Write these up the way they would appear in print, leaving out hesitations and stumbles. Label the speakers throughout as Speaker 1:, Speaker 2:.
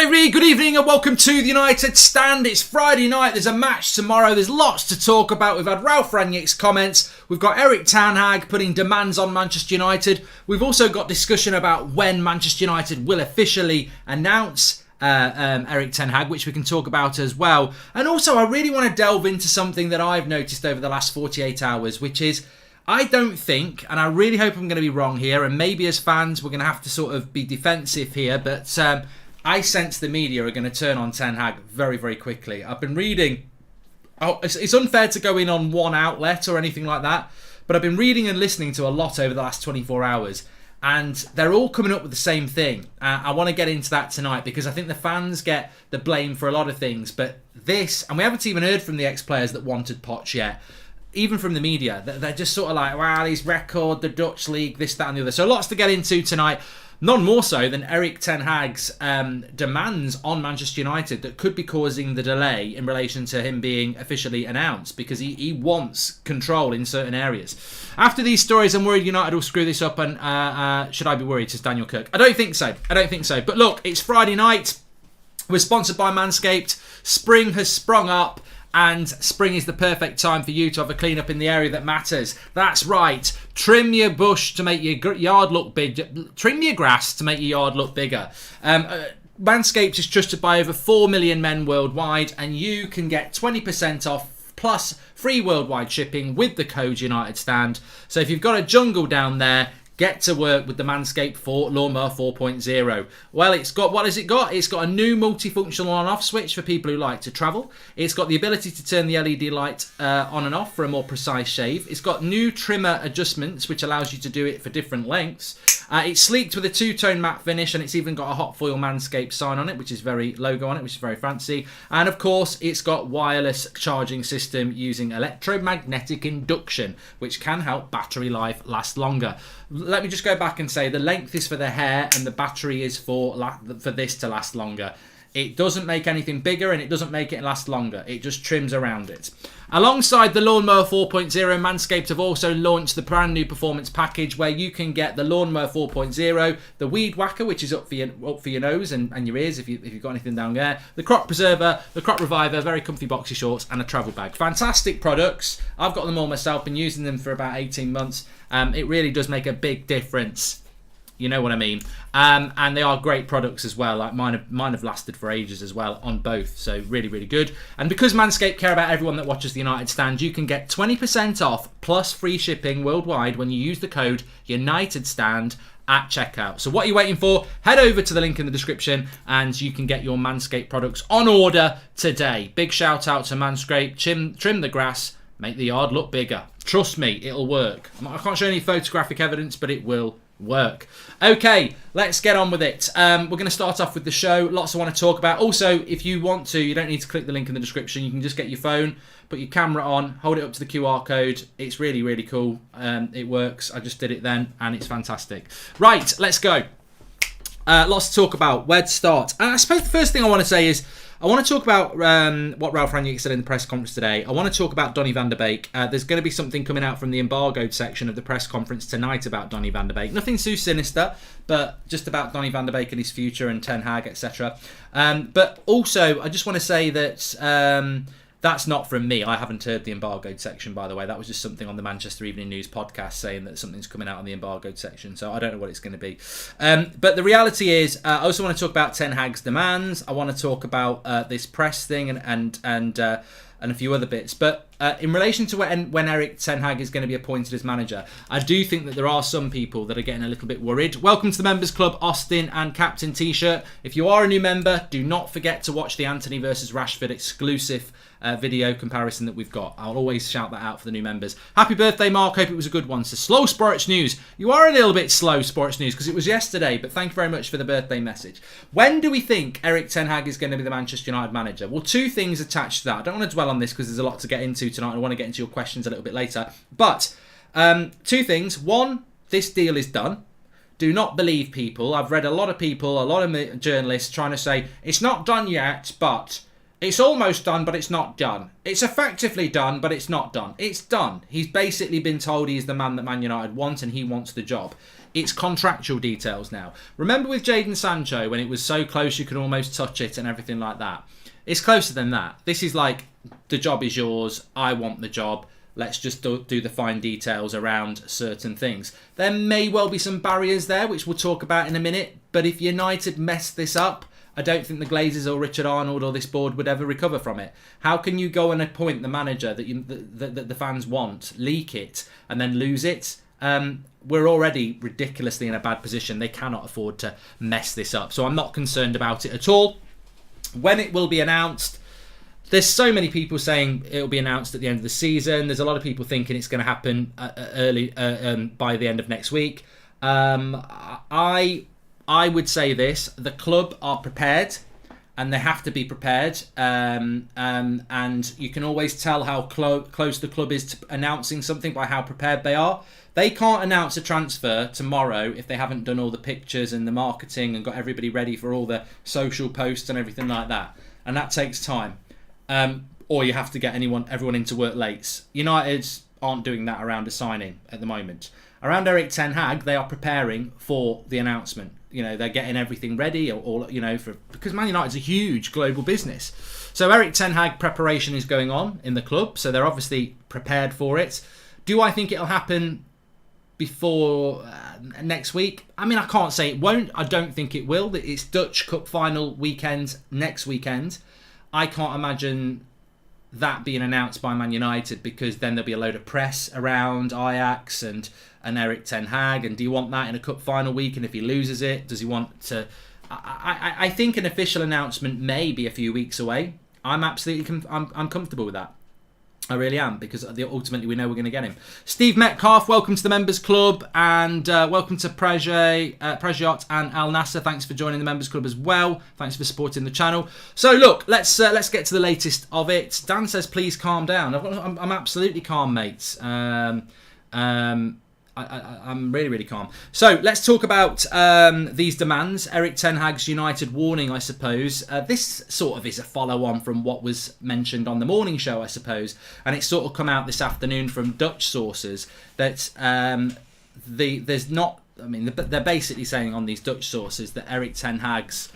Speaker 1: everybody, good evening and welcome to the United Stand. It's Friday night, there's a match tomorrow, there's lots to talk about. We've had Ralph Rangnick's comments, we've got Erik ten Hag putting demands on Manchester United. We've also got discussion about when Manchester United will officially announce Erik ten Hag, which we can talk about as well. And also I really want to delve into something that I've noticed over the last 48 hours, which is I don't think, and I really hope I'm going to be wrong here, and maybe as fans we're going to have to sort of be defensive here, but I sense the media are going to turn on Ten Hag very, very quickly. I've been reading, it's unfair to go in on one outlet or anything like that, but I've been reading and listening to a lot over the last 24 hours, and they're all coming up with the same thing. I want to get into that tonight because I think the fans get the blame for a lot of things, but this, and we haven't even heard from the ex-players that wanted Poch yet, even from the media, they're just sort of like, wow, his record, the Dutch league, this, that and the other. So lots to get into tonight. None more so than Erik ten Hag's demands on Manchester United that could be causing the delay in relation to him being officially announced, because he wants control in certain areas. After these stories, I'm worried United will screw this up, and should I be worried, says Daniel Kirk? I don't think so. But look, it's Friday night. We're sponsored by Manscaped. Spring has sprung up. And spring is the perfect time for you to have a clean up in the area that matters. That's right. Trim your bush to make your yard look big. Trim your grass to make your yard look bigger. Manscaped is trusted by over 4 million men worldwide, and you can get 20% off plus free worldwide shipping with the code United Stand. So if you've got a jungle down there, get to work with the Manscaped Lawnmower 4.0. Well, what has it got? It's got a new multifunctional on-off switch for people who like to travel. It's got the ability to turn the LED light on and off for a more precise shave. It's got new trimmer adjustments, which allows you to do it for different lengths. It's sleeked with a two-tone matte finish, and it's even got a hot foil Manscaped sign on it, which is logo on it, which is very fancy. And of course, it's got wireless charging system using electromagnetic induction, which can help battery life last longer. Let me just go back and say the length is for the hair and the battery is for this to last longer. It doesn't make anything bigger and it doesn't make it last longer. It just trims around it. Alongside the Lawnmower 4.0, Manscaped have also launched the brand new performance package where you can get the Lawnmower 4.0, the Weed Whacker, which is up for your nose and your ears if you've got anything down there, the Crop Preserver, the Crop Reviver, very comfy boxy shorts, and a travel bag. Fantastic products. I've got them all myself, been using them for about 18 months. It really does make a big difference. You know what I mean? And they are great products as well. Like mine have lasted for ages as well on both. So really, really good. And because Manscaped care about everyone that watches the United Stand, you can get 20% off plus free shipping worldwide when you use the code UnitedStand at checkout. So what are you waiting for? Head over to the link in the description and you can get your Manscaped products on order today. Big shout out to Manscaped. Trim the grass, make the yard look bigger. Trust me, it'll work. I can't show any photographic evidence, but it will work. Okay, let's get on with it. We're going to start off with the show. Lots I want to talk about. Also, if you want to, you don't need to click the link in the description. You can just get your phone, put your camera on, hold it up to the QR code. It's really, really cool. It works. I just did it then, and it's fantastic. Right, let's go. Lots to talk about. Where to start? I suppose the first thing I want to say is I want to talk about what Ralph Rangnick said in the press conference today. I want to talk about Donny van de Beek. There's going to be something coming out from the embargoed section of the press conference tonight about Donny van de Beek. Nothing too sinister, but just about Donny van de Beek and his future and Ten Hag, etc. But also, I just want to say that that's not from me. I haven't heard the embargoed section, by the way. That was just something on the Manchester Evening News podcast saying that something's coming out on the embargoed section. So I don't know what it's going to be. But the reality is, I also want to talk about Ten Hag's demands. I want to talk about this press thing and a few other bits. But in relation to when Erik ten Hag is going to be appointed as manager, I do think that there are some people that are getting a little bit worried. Welcome to the Members Club, Austin and Captain T-shirt. If you are a new member, do not forget to watch the Anthony versus Rashford exclusive video comparison that we've got. I'll always shout that out for the new members. Happy birthday, Mark. Hope it was a good one. So slow sports news. You are a little bit slow sports news because it was yesterday, but thank you very much for the birthday message. When do we think Erik ten Hag is going to be the Manchester United manager? Well, two things attached to that. I don't want to dwell on this because there's a lot to get into tonight. I want to get into your questions a little bit later. But two things. One, this deal is done. Do not believe people. I've read a lot of people, a lot of journalists trying to say it's not done yet, but It's almost done, but it's not done. It's effectively done, but it's not done. It's done. He's basically been told he's the man that Man United want, and he wants the job. It's contractual details now. Remember with Jadon Sancho, when it was so close you could almost touch it and everything like that? It's closer than that. This is like, the job is yours, I want the job. Let's just do the fine details around certain things. There may well be some barriers there, which we'll talk about in a minute. But if United mess this up, I don't think the Glazers or Richard Arnold or this board would ever recover from it. How can you go and appoint the manager that the fans want, leak it, and then lose it? We're already ridiculously in a bad position. They cannot afford to mess this up. So I'm not concerned about it at all. When it will be announced, there's so many people saying it'll be announced at the end of the season. There's a lot of people thinking it's going to happen early by the end of next week. I would say this: the club are prepared, and they have to be prepared. And you can always tell how close the club is to announcing something by how prepared they are. They can't announce a transfer tomorrow if they haven't done all the pictures and the marketing and got everybody ready for all the social posts and everything like that. And that takes time. Or you have to get everyone into work late. United aren't doing that around a signing at the moment. Around Erik ten Hag, they are preparing for the announcement. They're getting everything ready, because Man United's a huge global business. So Erik ten Hag preparation is going on in the club, so they're obviously prepared for it. Do I think it'll happen before next week? I mean, I can't say it won't. I don't think it will. It's Dutch Cup final weekend next weekend. I can't imagine that being announced by Man United, because then there'll be a load of press around Ajax and Erik ten Hag. And do you want that in a cup final week? And if he loses it, does he want to? I think an official announcement may be a few weeks away. I'm absolutely I'm comfortable with that. I really am, because ultimately we know we're going to get him. Steve Metcalf, welcome to the Members Club, and welcome to Prejot and Al Nasser. Thanks for joining the Members Club as well. Thanks for supporting the channel. So look, let's get to the latest of it. Dan says, please calm down. I'm absolutely calm, mates. I'm really, really calm. So let's talk about these demands. Erik ten Hag's United warning, I suppose. This sort of is a follow-on from what was mentioned on the morning show, I suppose. And it's sort of come out this afternoon from Dutch sources that there's not... I mean, they're basically saying on these Dutch sources that Erik ten Hag's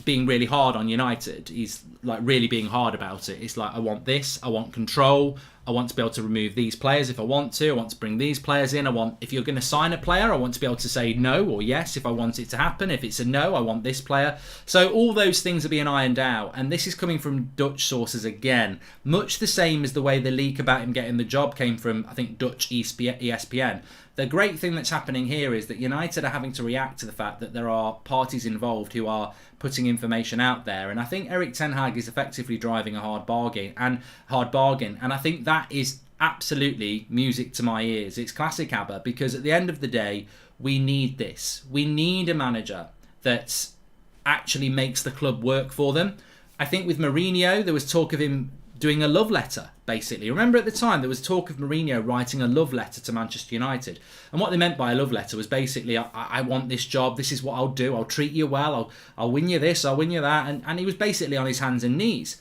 Speaker 1: being really hard on United. He's like really being hard about it. It's like, I want this, I want control, I want to be able to remove these players if I want to, I want to bring these players in, if you're going to sign a player, I want to be able to say no or yes if I want it to happen. If it's a no, I want this player. So all those things are being ironed out, and this is coming from Dutch sources again, much the same as the way the leak about him getting the job came from, I think, Dutch ESPN. The great thing that's happening here is that United are having to react to the fact that there are parties involved who are putting information out there, and I think Erik ten Hag is effectively driving a hard bargain, and I think that is absolutely music to my ears. It's classic ABBA, because at the end of the day, we need this. We need a manager that actually makes the club work for them. I think with Mourinho, there was talk of him doing a love letter, basically. Remember at the time, there was talk of Mourinho writing a love letter to Manchester United. And what they meant by a love letter was basically, I want this job, this is what I'll do, I'll treat you well, I'll win you this, I'll win you that. And he was basically on his hands and knees.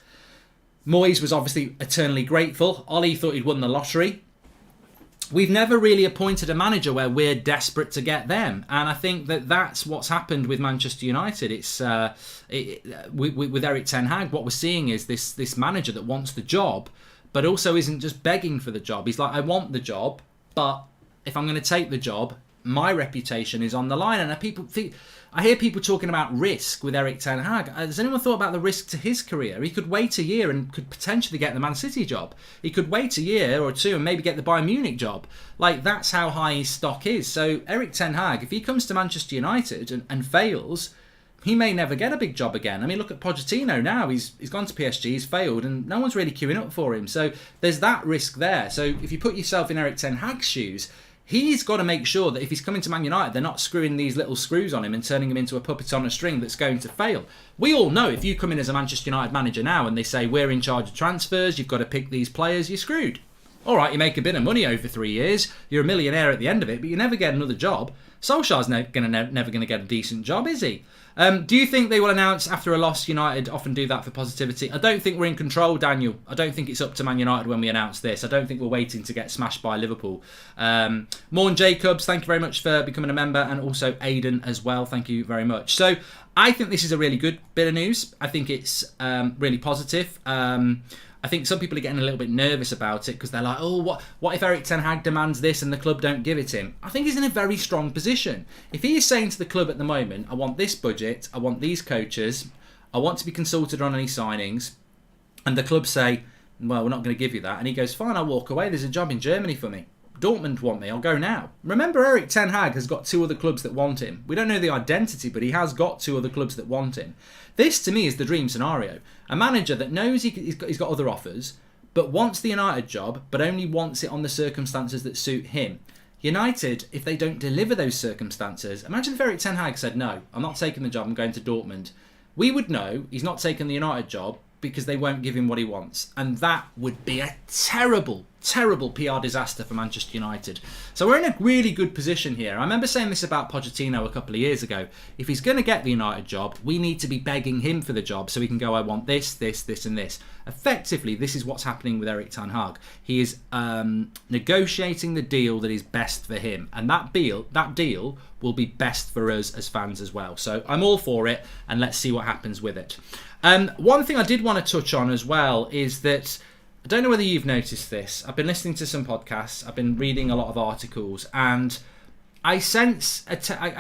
Speaker 1: Moyes was obviously eternally grateful. Ollie thought he'd won the lottery. We've never really appointed a manager where we're desperate to get them, and I think that that's what's happened with Manchester United. It's with Erik ten Hag, what we're seeing is this manager that wants the job, but also isn't just begging for the job. He's like, I want the job, but if I'm going to take the job, my reputation is on the line. And I hear people talking about risk with Erik ten Hag. Has anyone thought about the risk to his career? He could wait a year and could potentially get the Man City job. He could wait a year or two and maybe get the Bayern Munich job. Like, that's how high his stock is. So Erik ten Hag, if he comes to Manchester United and fails, he may never get a big job again. I mean, look at Pochettino now. He's gone to PSG, he's failed, and no one's really queuing up for him. So there's that risk there. So if you put yourself in Erik ten Hag's shoes, he's got to make sure that if he's coming to Man United, they're not screwing these little screws on him and turning him into a puppet on a string that's going to fail. We all know if you come in as a Manchester United manager now and they say, we're in charge of transfers, you've got to pick these players, you're screwed. All right, you make a bit of money over 3 years, you're a millionaire at the end of it, but you never get another job. Solskjaer's never going to get a decent job, is he? Do you think they will announce after a loss? United often do that for positivity. I don't think we're in control, Daniel. I don't think it's up to Man United when we announce this. I don't think we're waiting to get smashed by Liverpool. Morn Jacobs, thank you very much for becoming a member, and also Aidan as well. Thank you very much. So I think this is a really good bit of news. I think it's really positive. I think some people are getting a little bit nervous about it because they're like, oh, what if Erik ten Hag demands this and the club don't give it him? I think he's in a very strong position. If he is saying to the club at the moment, I want this budget, I want these coaches, I want to be consulted on any signings, and the club say, well, we're not going to give you that, and he goes, fine, I'll walk away, there's a job in Germany for me. Dortmund want me, I'll go now. Remember, Erik ten Hag has got 2 other clubs that want him. We don't know the identity, but he has got 2 other clubs that want him. This, to me, is the dream scenario. A manager that knows he's got other offers, but wants the United job, but only wants it on the circumstances that suit him. United, if they don't deliver those circumstances, imagine if Erik ten Hag said, no, I'm not taking the job, I'm going to Dortmund. We would know he's not taking the United job because they won't give him what he wants. And that would be a terrible, terrible PR disaster for Manchester United. So we're in a really good position here. I remember saying this about Pochettino a couple of years ago. If he's going to get the United job, we need to be begging him for the job so he can go, I want this, this, this and this. Effectively, this is what's happening with Erik ten Hag. He is negotiating the deal that is best for him. And that deal will be best for us as fans as well. So I'm all for it, and let's see what happens with it. One thing I did want to touch on as well is that, I don't know whether you've noticed this, I've been listening to some podcasts, I've been reading a lot of articles, and I sense, I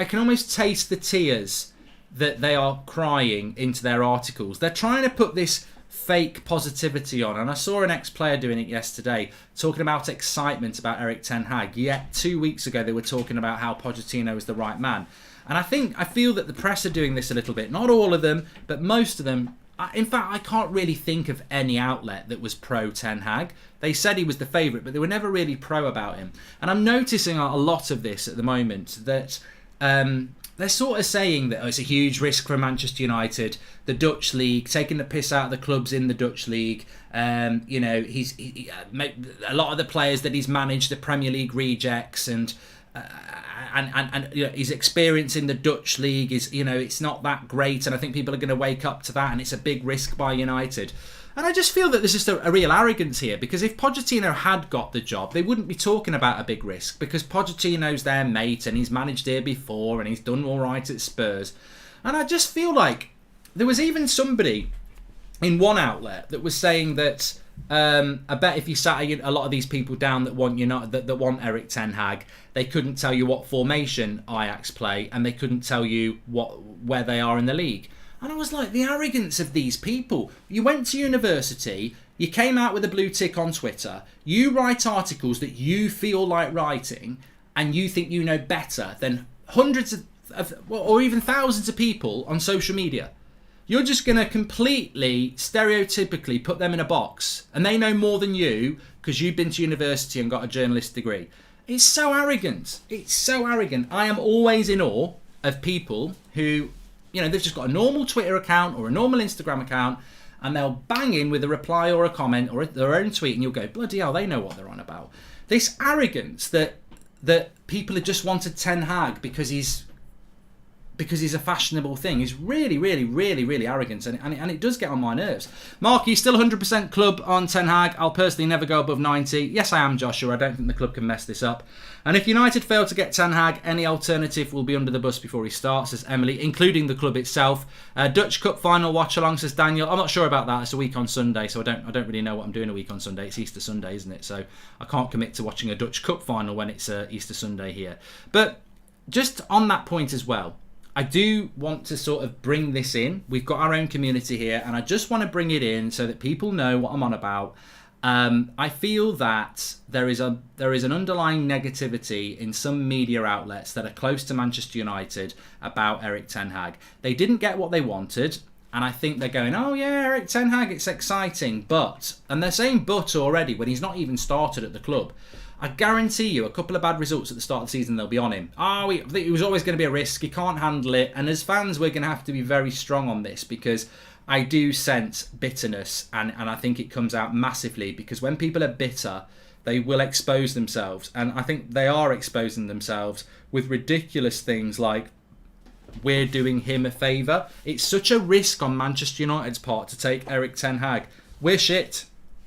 Speaker 1: can almost taste the tears that they are crying into their articles. They're trying to put this fake positivity on, and I saw an ex-player doing it yesterday, talking about excitement about Erik ten Hag, yet 2 weeks ago they were talking about how Pochettino is the right man. And I feel that the press are doing this a little bit. Not all of them, but most of them. In fact, I can't really think of any outlet that was pro Ten Hag. They said he was the favourite, but they were never really pro about him. And I'm noticing a lot of this at the moment, that they're sort of saying that it's a huge risk for Manchester United, the Dutch league, taking the piss out of the clubs in the Dutch league. He's a lot of the players that he's managed, the Premier League rejects, and his experience in the Dutch league is, it's not that great, and I think people are going to wake up to that, and it's a big risk by United. And I just feel that there's just a real arrogance here, because if Pochettino had got the job, they wouldn't be talking about a big risk, because Pochettino's their mate, and he's managed here before, and he's done all right at Spurs. And I just feel like there was even somebody in one outlet that was saying that I bet if you sat a lot of these people down that want that want Erik ten Hag, they couldn't tell you what formation Ajax play, and they couldn't tell you where they are in the league. And I was like, the arrogance of these people. You went to university, you came out with a blue tick on Twitter, you write articles that you feel like writing, and you think you know better than hundreds of or even thousands of people on social media. You're just going to completely, stereotypically put them in a box, and they know more than you because you've been to university and got a journalist degree. It's so arrogant. It's so arrogant. I am always in awe of people who, they've just got a normal Twitter account or a normal Instagram account, and they'll bang in with a reply or a comment or their own tweet, and you'll go, bloody hell, they know what they're on about. This arrogance that people have just wanted Ten Hag because he's a fashionable thing is really, really, really, really arrogant, and it does get on my nerves. Mark, you still 100% club on Ten Hag. I'll personally never go above 90. Yes, I am, Joshua. I don't think the club can mess this up. And if United fail to get Ten Hag, any alternative will be under the bus before he starts, says Emily, including the club itself. Dutch Cup final watch along, says Daniel. I'm not sure about that. It's a week on Sunday, so I don't really know what I'm doing a week on Sunday. It's Easter Sunday, isn't it? So I can't commit to watching a Dutch Cup final when it's Easter Sunday here. But just on that point as well, I do want to sort of bring this in. We've got our own community here, and I just want to bring it in so that people know what I'm on about. I feel that there is an underlying negativity in some media outlets that are close to Manchester United about Erik ten Hag. They didn't get what they wanted, and I think they're going, oh yeah, Erik ten Hag, it's exciting, but, and they're saying but already when he's not even started at the club. I guarantee you a couple of bad results at the start of the season, they'll be on him. It was always going to be a risk. He can't handle it. And as fans, we're going to have to be very strong on this, because I do sense bitterness, and I think it comes out massively, because when people are bitter, they will expose themselves. And I think they are exposing themselves with ridiculous things like, we're doing him a favour. It's such a risk on Manchester United's part to take Erik ten Hag. We're shit.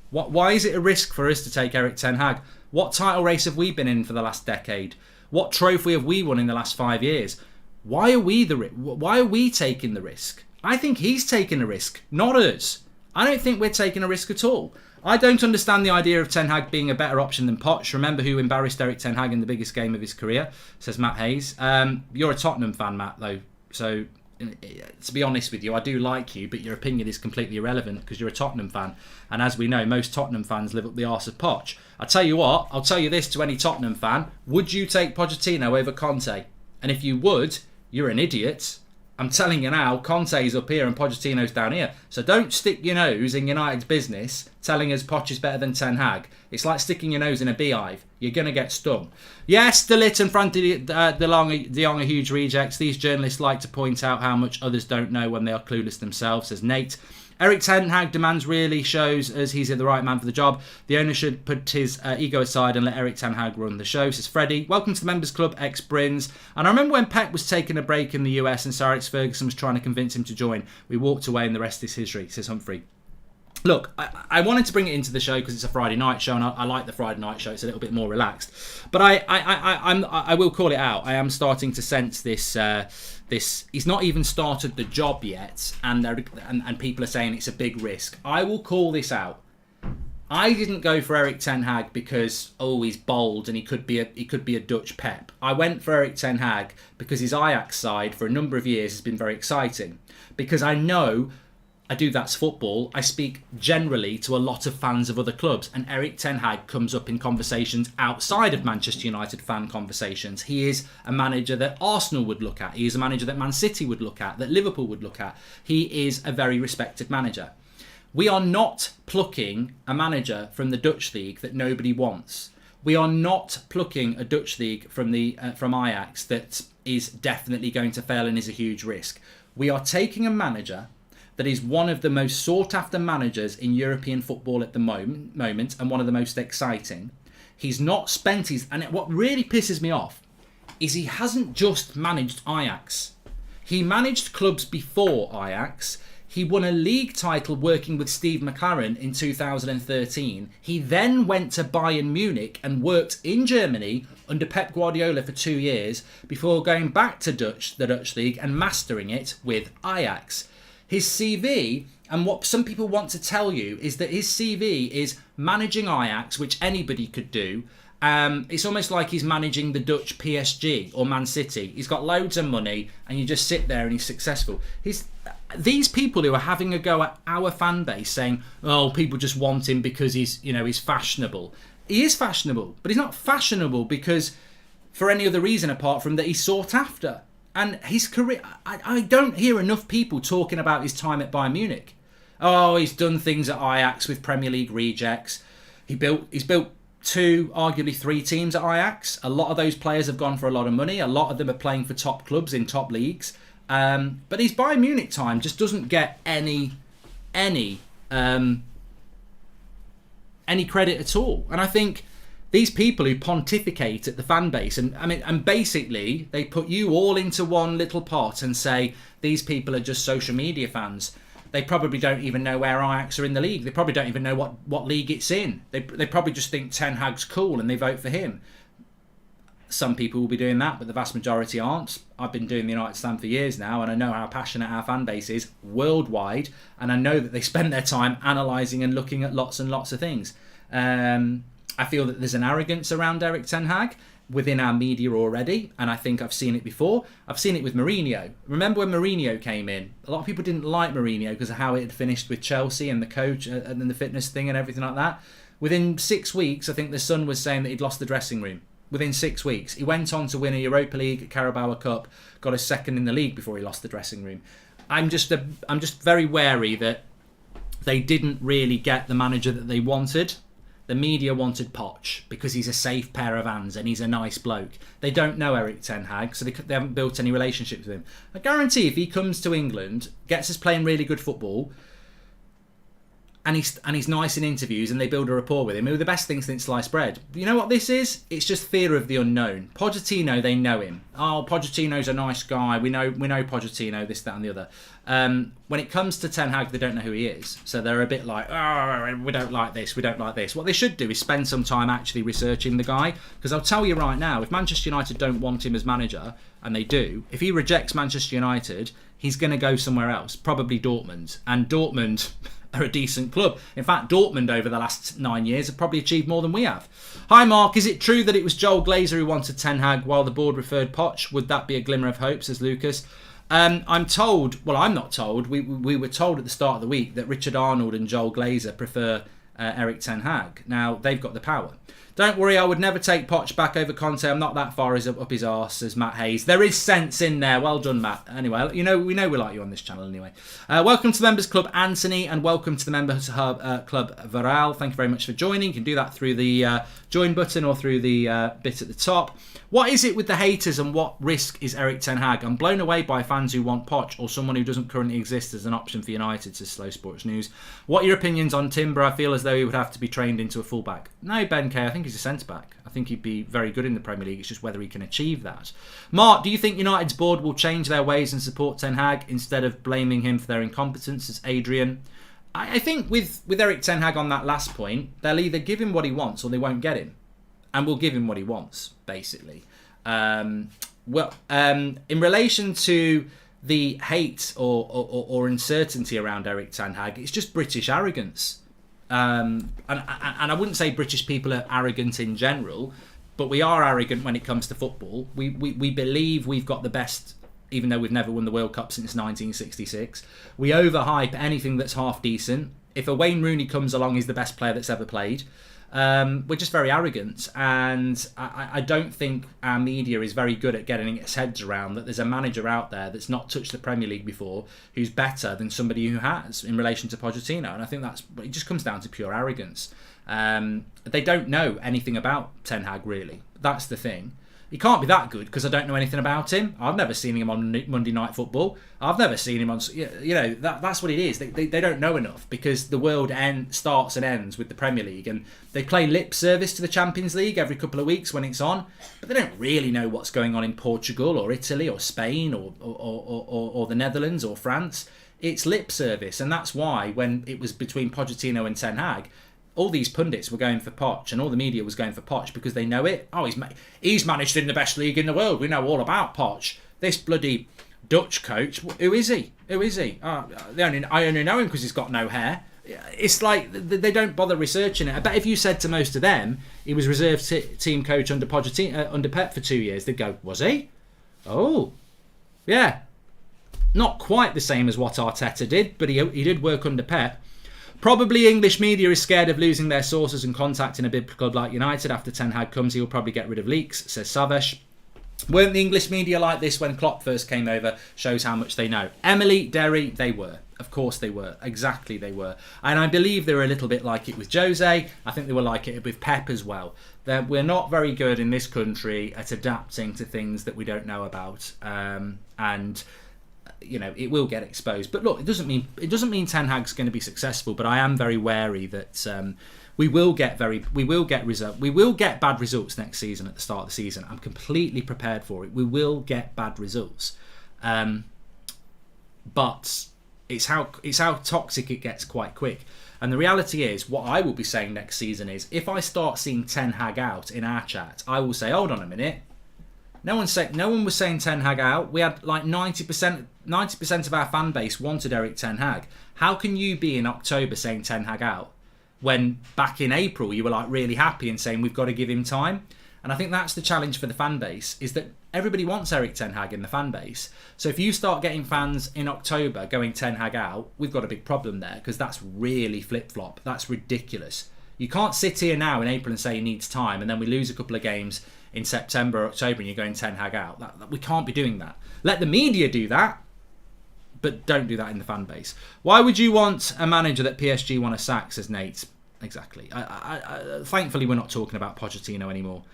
Speaker 1: Why is it a risk for us to take Erik ten Hag? What title race have we been in for the last decade? What trophy have we won in the last 5 years? Why are we taking the risk? I think he's taking a risk, not us. I don't think we're taking a risk at all. I don't understand the idea of Ten Hag being a better option than Poch. Remember who embarrassed Erik ten Hag in the biggest game of his career, says Matt Hayes. You're a Tottenham fan, Matt, though. So, to be honest with you, I do like you, but your opinion is completely irrelevant because you're a Tottenham fan. And as we know, most Tottenham fans live up the arse of Poch. I tell you what, I'll tell you this to any Tottenham fan. Would you take Pochettino over Conte? And if you would, you're an idiot. I'm telling you now, Conte's up here and Pochettino's down here. So don't stick your nose in United's business telling us Poch is better than Ten Hag. It's like sticking your nose in a beehive. You're going to get stung. Yes, De Ligt and Frank de Jong are huge rejects. These journalists like to point out how much others don't know when they are clueless themselves, says Nate. Erik ten Hag demands really shows us he's the right man for the job. The owner should put his ego aside and let Erik ten Hag run the show, says Freddie. Welcome to the Members Club, ex-Brins. And I remember when Pep was taking a break in the US and Sir Alex Ferguson was trying to convince him to join. We walked away and the rest is history, says Humphrey. Look, I wanted to bring it into the show because it's a Friday night show and I like the Friday night show. It's a little bit more relaxed. But I will call it out. I am starting to sense this... He's not even started the job yet, and people are saying it's a big risk. I will call this out. I didn't go for Erik ten Hag because he's bold and he could be a Dutch Pep. I went for Erik ten Hag because his Ajax side for a number of years has been very exciting. Because I know that's football. I speak generally to a lot of fans of other clubs, and Erik ten Hag comes up in conversations outside of Manchester United fan conversations. He is a manager that Arsenal would look at. He is a manager that Man City would look at, that Liverpool would look at. He is a very respected manager. We are not plucking a manager from the Dutch league that nobody wants. We are not plucking a Dutch league from Ajax that is definitely going to fail and is a huge risk. We are taking a manager that is one of the most sought-after managers in European football at the moment and one of the most exciting. He's not spent his... And what really pisses me off is he hasn't just managed Ajax. He managed clubs before Ajax. He won a league title working with Steve McLaren in 2013. He then went to Bayern Munich and worked in Germany under Pep Guardiola for 2 years before going back to the Dutch league and mastering it with Ajax. His CV, and what some people want to tell you, is that his CV is managing Ajax, which anybody could do. It's almost like he's managing the Dutch PSG or Man City. He's got loads of money, and you just sit there and he's successful. These people who are having a go at our fan base saying, "Oh, people just want him because he's fashionable." He is fashionable, but he's not fashionable because for any other reason apart from that he's sought after. And his career, I don't hear enough people talking about his time at Bayern Munich. Oh, he's done things at Ajax with Premier League rejects. He's built 2, arguably 3 teams at Ajax. A lot of those players have gone for a lot of money. A lot of them are playing for top clubs in top leagues. But his Bayern Munich time just doesn't get any credit at all. And I think these people who pontificate at the fan base, and basically they put you all into one little pot and say these people are just social media fans. They probably don't even know where Ajax are in the league. They probably don't even know what league it's in. They probably just think Ten Hag's cool and they vote for him. Some people will be doing that, but the vast majority aren't. I've been doing the United stand for years now, and I know how passionate our fan base is worldwide, and I know that they spend their time analysing and looking at lots and lots of things. I feel that there's an arrogance around Erik ten Hag within our media already, and I think I've seen it before. I've seen it with Mourinho. Remember when Mourinho came in? A lot of people didn't like Mourinho because of how it had finished with Chelsea and the coach and then the fitness thing and everything like that. Within 6 weeks, I think the Sun was saying that he'd lost the dressing room. Within 6 weeks. He went on to win a Europa League, Carabao Cup, got a second in the league before he lost the dressing room. I'm just very wary that they didn't really get the manager that they wanted. The media wanted Poch because he's a safe pair of hands and he's a nice bloke. They don't know Erik ten Hag, so they haven't built any relationships with him. I guarantee if he comes to England, gets us playing really good football, and he's nice in interviews, and they build a rapport with him. Who are the best things since sliced bread. You know what this is? It's just fear of the unknown. Pochettino, they know him. Oh, Pochettino's a nice guy. We know Pochettino, this, that, and the other. When it comes to Ten Hag, they don't know who he is, so they're a bit like, oh, we don't like this. What they should do is spend some time actually researching the guy, because I'll tell you right now, if Manchester United don't want him as manager, and they do, if he rejects Manchester United, he's going to go somewhere else, probably Dortmund, and Dortmund are a decent club. In fact, Dortmund over the last 9 years have probably achieved more than we have. Hi Mark, is it true that it was Joel Glazer who wanted Ten Hag while the board referred Poch? Would that be a glimmer of hope, says Lucas? I'm told, well, I'm not told, we were told at the start of the week that Richard Arnold and Joel Glazer prefer Erik Ten Hag. Now, they've got the power. Don't worry, I would never take Poch back over Conte. I'm not that far up his arse, says Matt Hayes. There is sense in there. Well done, Matt. Anyway, we know we like you on this channel anyway. Welcome to the Members Club, Anthony, and welcome to the Members Club, Varal. Thank you very much for joining. You can do that through the join button or through the bit at the top. What is it with the haters and what risk is Erik Ten Hag? I'm blown away by fans who want Poch or someone who doesn't currently exist as an option for United, says Slow Sports News. What are your opinions on Timber? I feel as though he would have to be trained into a fullback. No, Ben K, I think he's a centre-back. I think he'd be very good in the Premier League. It's just whether he can achieve that. Mark, do you think United's board will change their ways and support Ten Hag instead of blaming him for their incompetence, says Adrian? I think with Erik Ten Hag on that last point, they'll either give him what he wants or they won't get him. And we'll give him what he wants, basically. In relation to the hate or uncertainty around Erik Ten Hag, it's just British arrogance. And I wouldn't say British people are arrogant in general, but we are arrogant when it comes to football. We believe we've got the best, even though we've never won the World Cup since 1966. We overhype anything that's half decent. If a Wayne Rooney comes along, he's the best player that's ever played. We're just very arrogant, and I don't think our media is very good at getting its heads around that there's a manager out there that's not touched the Premier League before who's better than somebody who has in relation to Pochettino, and I think it just comes down to pure arrogance. They don't know anything about Ten Hag, really. That's the thing. He can't be that good because I don't know anything about him. I've never seen him on Monday Night Football. I've never seen him on... that's what it is. They don't know enough because the world starts and ends with the Premier League, and they play lip service to the Champions League every couple of weeks when it's on, but they don't really know what's going on in Portugal or Italy or Spain or the Netherlands or France. It's lip service, and that's why when it was between Pochettino and Ten Hag, all these pundits were going for Poch and all the media was going for Poch because they know it. Oh, he's managed in the best league in the world. We know all about Poch. This bloody Dutch coach, who is he? I only know him because he's got no hair. It's like they don't bother researching it. I bet if you said to most of them he was reserve team coach under Pochettino, under Pep for 2 years, they'd go, was he? Oh, yeah. Not quite the same as what Arteta did, but he did work under Pep. Probably English media is scared of losing their sources and contact in a big club like United. After Ten Hag comes, he'll probably get rid of leaks, says Savesh. Weren't the English media like this when Klopp first came over? Shows how much they know. Emily, Derry, they were. Of course they were. Exactly they were. And I believe they were a little bit like it with Jose. I think they were like it with Pep as well. We're not very good in this country at adapting to things that we don't know about. And it will get exposed. But look, it doesn't mean Ten Hag's going to be successful. But I am very wary that we will get bad results next season at the start of the season. I'm completely prepared for it. We will get bad results, but it's how toxic it gets quite quick. And the reality is, what I will be saying next season is, if I start seeing Ten Hag out in our chat, I will say, hold on a minute. No one was saying Ten Hag out. We had like 90% of our fan base wanted Erik Ten Hag. How can you be in October saying Ten Hag out when back in April you were like really happy and saying we've got to give him time? And I think that's the challenge for the fan base, is that everybody wants Erik Ten Hag in the fan base. So if you start getting fans in October going Ten Hag out, we've got a big problem there, because that's really flip-flop. That's ridiculous. You can't sit here now in April and say he needs time, and then we lose a couple of games in September or October and you're going Ten Hag out. We can't be doing that. Let the media do that, but don't do that in the fan base. Why would you want a manager that PSG want to sack, says Nate? Exactly. Thankfully, we're not talking about Pochettino anymore.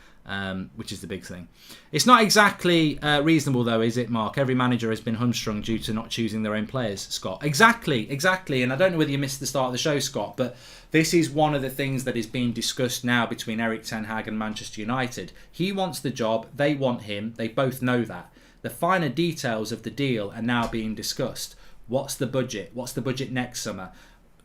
Speaker 1: which is the big thing. It's not exactly reasonable, though, is it, Mark? Every manager has been hamstrung due to not choosing their own players, Scott. Exactly. And I don't know whether you missed the start of the show, Scott, but this is one of the things that is being discussed now between Erik ten Hag and Manchester United. He wants the job. They want him. They both know that. The finer details of the deal are now being discussed. What's the budget? What's the budget next summer?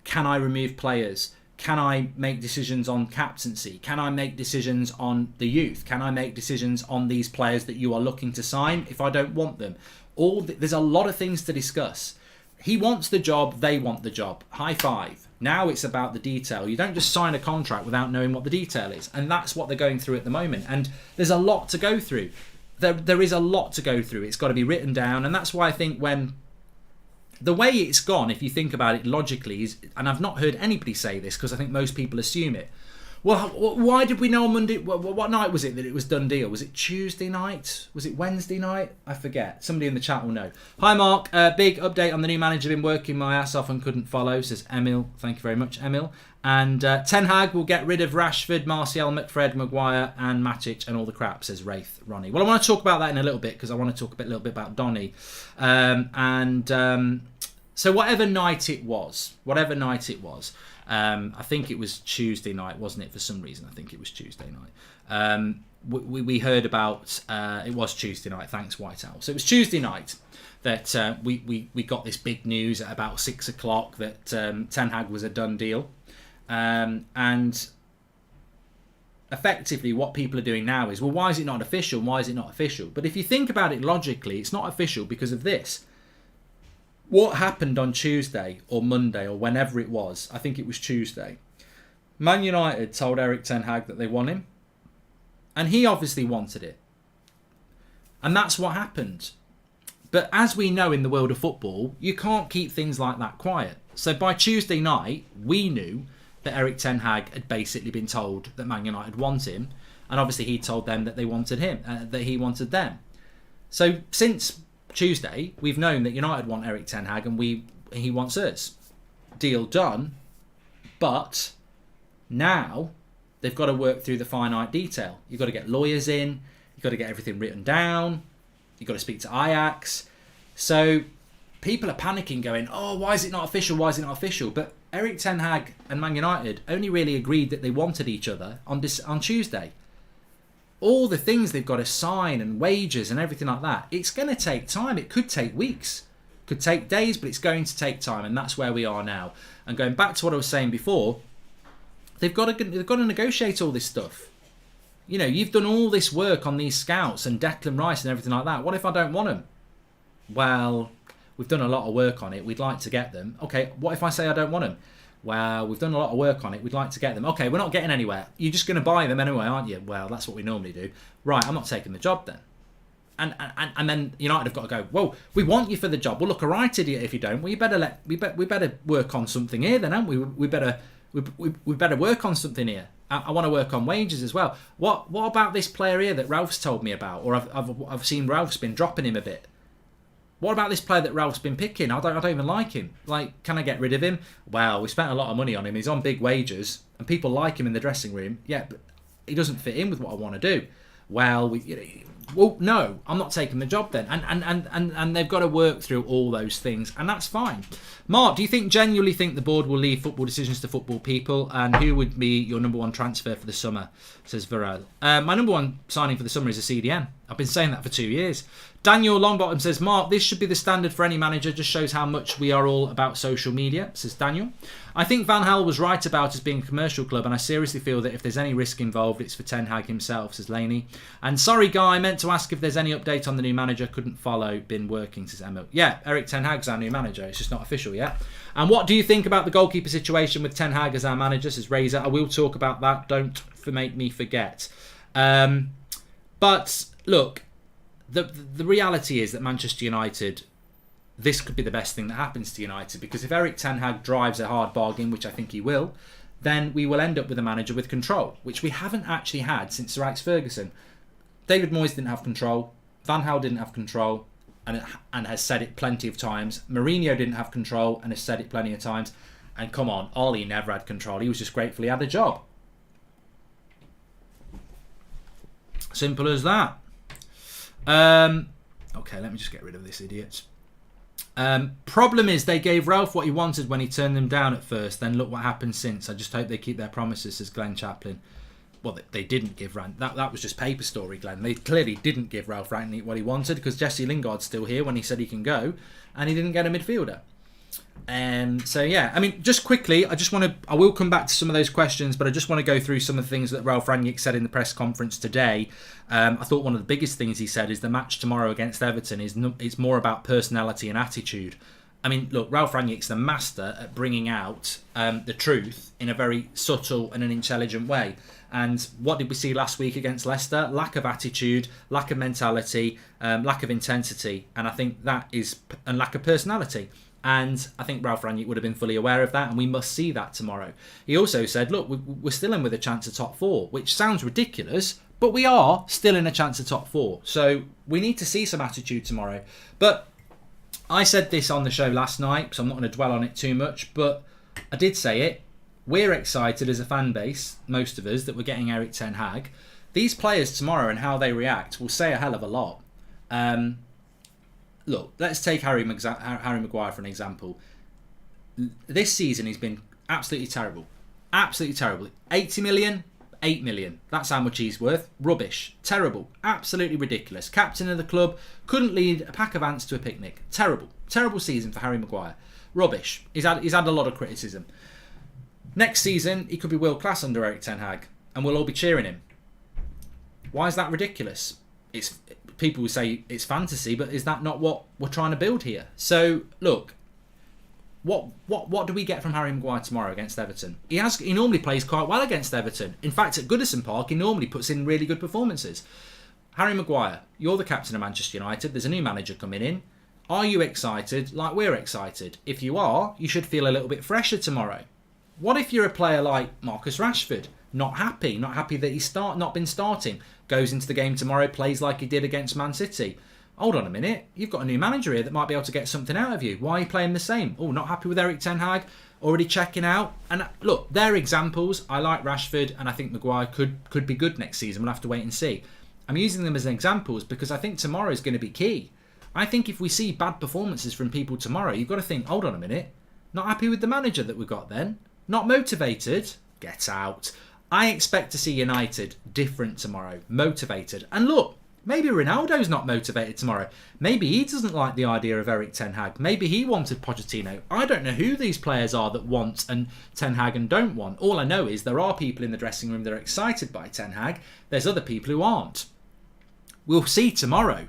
Speaker 1: Can I remove players? Can I make decisions on captaincy? Can I make decisions on the youth? Can I make decisions on these players that you are looking to sign if I don't want them? There's a lot of things to discuss. He wants the job. They want the job. High five. Now it's about the detail. You don't just sign a contract without knowing what the detail is. And that's what they're going through at the moment. And there's a lot to go through. There is a lot to go through. It's got to be written down. And that's why I think the way it's gone, if you think about it logically, is, and I've not heard anybody say this because I think most people assume it. Well, why did we know on Monday? What night was it that it was done deal? Was it Tuesday night? Was it Wednesday night? I forget. Somebody in the chat will know. Hi, Mark. Big update on the new manager. Been working my ass off and couldn't follow, says Emil. Thank you very much, Emil. And Ten Hag will get rid of Rashford, Martial, McFred, Maguire and Matic and all the crap, says Wraith Ronnie. Well, I want to talk about that in a little bit because I want to talk a little bit about Donny. So whatever night it was, I think it was Tuesday night, wasn't it? For some reason, I think it was Tuesday night. We heard about, it was Tuesday night, thanks White Owl. So it was Tuesday night that we got this big news at about 6 o'clock that Ten Hag was a done deal. And effectively what people are doing now is, well, why is it not official? Why is it not official? But if you think about it logically, it's not official because of this. What happened on Tuesday or Monday or whenever it was, I think it was Tuesday, Man United told Erik ten Hag that they want him. And he obviously wanted it. And that's what happened. But as we know in the world of football, you can't keep things like that quiet. So by Tuesday night, we knew that Erik ten Hag had basically been told that Man United want him. And obviously he told them that they wanted him, that he wanted them. So since Tuesday, we've known that United want Erik ten Hag and he wants us. Deal done. But now they've got to work through the finite detail. You've got to get lawyers in. You've got to get everything written down. You've got to speak to Ajax. So people are panicking going, oh, why is it not official? Why is it not official? But Erik ten Hag and Man United only really agreed that they wanted each other on Tuesday. All the things they've got to sign and wages and everything like that, it's going to take time. It could take weeks, could take days, but it's going to take time, and that's where we are now. And going back to what I was saying before, they've got to negotiate all this stuff. You know, you've done all this work on these scouts and Declan Rice and everything like that. What if I don't want them? Well, we've done a lot of work on it. We'd like to get them. Okay, what if I say I don't want them? Well, we've done a lot of work on it. We'd like to get them. Okay, we're not getting anywhere. You're just going to buy them anyway, aren't you? Well, that's what we normally do. Right, I'm not taking the job then. And then United have got to go, well, we want you for the job. We'll look a right idiot if you don't. Well, we better work on something here then, haven't we? We better work on something here. I want to work on wages as well. What about this player here that Ralph's told me about? Or I've seen Ralph's been dropping him a bit. What about this player that Ralph's been picking? I don't even like him. Like, can I get rid of him? Well, we spent a lot of money on him. He's on big wages, and people like him in the dressing room. Yeah, but he doesn't fit in with what I want to do. Well, no, I'm not taking the job then. And they've got to work through all those things, and that's fine. Mark, do you genuinely think the board will leave football decisions to football people? And who would be your number one transfer for the summer? Says Varel. My number one signing for the summer is a CDM. I've been saying that for 2 years. Daniel Longbottom says, Mark, this should be the standard for any manager. Just shows how much we are all about social media, says Daniel. I think Van Gaal was right about us being a commercial club, and I seriously feel that if there's any risk involved, it's for Ten Hag himself, says Laney. And sorry, Guy, I meant to ask if there's any update on the new manager. Couldn't follow. Been working, says Emma. Yeah, Erik Ten Hag's our new manager. It's just not official yet. And what do you think about the goalkeeper situation with Ten Hag as our manager, says Razor. I will talk about that. Don't make me forget. But look, the reality is that Manchester United, this could be the best thing that happens to United, because if Erik ten Hag drives a hard bargain, which I think he will, then we will end up with a manager with control, which we haven't actually had since Sir Alex Ferguson. David Moyes didn't have control. Van Gaal didn't have control, and has said it plenty of times. Mourinho didn't have control and has said it plenty of times. And come on, Ollie never had control. He was just grateful he had a job. Simple as that. Okay, let me just get rid of this idiot. Problem is they gave Ralph what he wanted when he turned them down at first. Then look what happened since. I just hope they keep their promises, says Glenn Chaplin. Well, they didn't give Rand. That was just paper story, Glenn. They clearly didn't give Ralph Rangnick what he wanted because Jesse Lingard's still here when he said he can go, and he didn't get a midfielder. So yeah, I mean, just quickly, I will come back to some of those questions, but I just want to go through some of the things that Ralph Rangnick said in the press conference today. I thought one of the biggest things he said is the match tomorrow against Everton it's more about personality and attitude. I mean, look, Ralph Rangnick's the master at bringing out the truth in a very subtle and an intelligent way. And what did we see last week against Leicester? Lack of attitude, lack of mentality, lack of intensity, and I think and lack of personality. And I think Ralph Rangnick would have been fully aware of that, and we must see that tomorrow. He also said, look, we're still in with a chance of top 4, which sounds ridiculous, but we are still in a chance of top 4. So we need to see some attitude tomorrow. But I said this on the show last night, so I'm not going to dwell on it too much, but I did say it. We're excited as a fan base, most of us, that we're getting Erik ten Hag. These players tomorrow and how they react will say a hell of a lot. Look, let's take Harry Maguire for an example. This season he's been absolutely terrible. Absolutely terrible. 80 million, 8 million. That's how much he's worth. Rubbish. Terrible. Absolutely ridiculous. Captain of the club. Couldn't lead a pack of ants to a picnic. Terrible. Terrible season for Harry Maguire. Rubbish. He's had a lot of criticism. Next season, he could be world class under Erik ten Hag, and we'll all be cheering him. Why is that ridiculous? People will say it's fantasy, but is that not what we're trying to build here? So look, what do we get from Harry Maguire tomorrow against Everton? He normally plays quite well against Everton. In fact, at Goodison Park, he normally puts in really good performances. Harry Maguire, you're the captain of Manchester United. There's a new manager coming in. Are you excited like we're excited? If you are, you should feel a little bit fresher tomorrow. What if you're a player like Marcus Rashford? Not happy that he's not been starting. Goes into the game tomorrow, plays like he did against Man City. Hold on a minute, you've got a new manager here that might be able to get something out of you. Why are you playing the same? Oh, not happy with Erik ten Hag? Already checking out? And look, they're examples. I like Rashford, and I think Maguire could be good next season. We'll have to wait and see. I'm using them as examples because I think tomorrow is going to be key. I think if we see bad performances from people tomorrow, you've got to think, hold on a minute, not happy with the manager that we've got then? Not motivated? Get out. I expect to see United different tomorrow, motivated. And look, maybe Ronaldo's not motivated tomorrow. Maybe he doesn't like the idea of Erik ten Hag. Maybe he wanted Pochettino. I don't know who these players are that want and ten Hag and don't want. All I know is there are people in the dressing room that are excited by ten Hag. There's other people who aren't. We'll see tomorrow.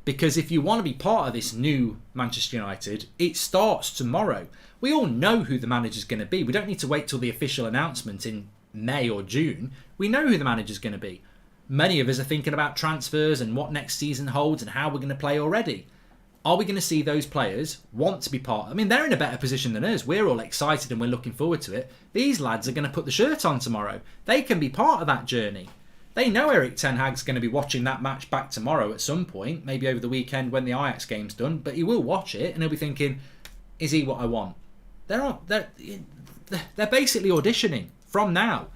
Speaker 1: Because if you want to be part of this new Manchester United, it starts tomorrow. We all know who the manager's going to be. We don't need to wait till the official announcement in May or June. We know who the manager's going to be. Many of us are thinking about transfers and what next season holds and how we're going to play already. Are we going to see those players want to be part? I mean, they're in a better position than us. We're all excited and we're looking forward to it. These lads are going to put the shirt on tomorrow. They can be part of that journey. They know Erik ten Hag's going to be watching that match back tomorrow at some point, maybe over the weekend when the Ajax game's done, but he will watch it and he'll be thinking, is he what I want? They're basically auditioning from now.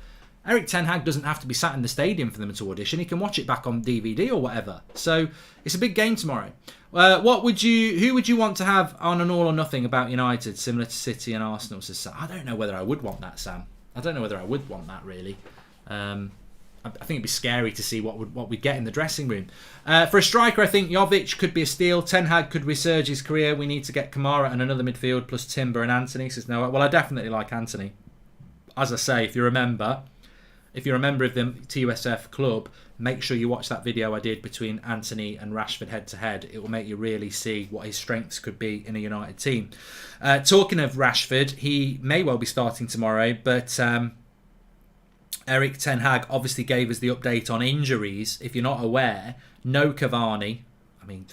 Speaker 1: Erik ten Hag doesn't have to be sat in the stadium for them to audition. He can watch it back on DVD or whatever. So it's a big game tomorrow. Who would you want to have on an all or nothing about United, similar to City and Arsenal? Says Sam. I don't know whether I would want that, Sam. I don't know whether I would want that really. I think it'd be scary to see what we'd get in the dressing room. For a striker, I think Jovic could be a steal. Ten Hag could resurge his career. We need to get Kamara and another midfield plus Timber and Anthony. Says Noah. Well, I definitely like Anthony. As I say, if you're a member of the TUSF club, make sure you watch that video I did between Anthony and Rashford head to head. It will make you really see what his strengths could be in a United team. Talking of Rashford, he may well be starting tomorrow, but Erik ten Hag obviously gave us the update on injuries. If you're not aware, no Cavani. I mean,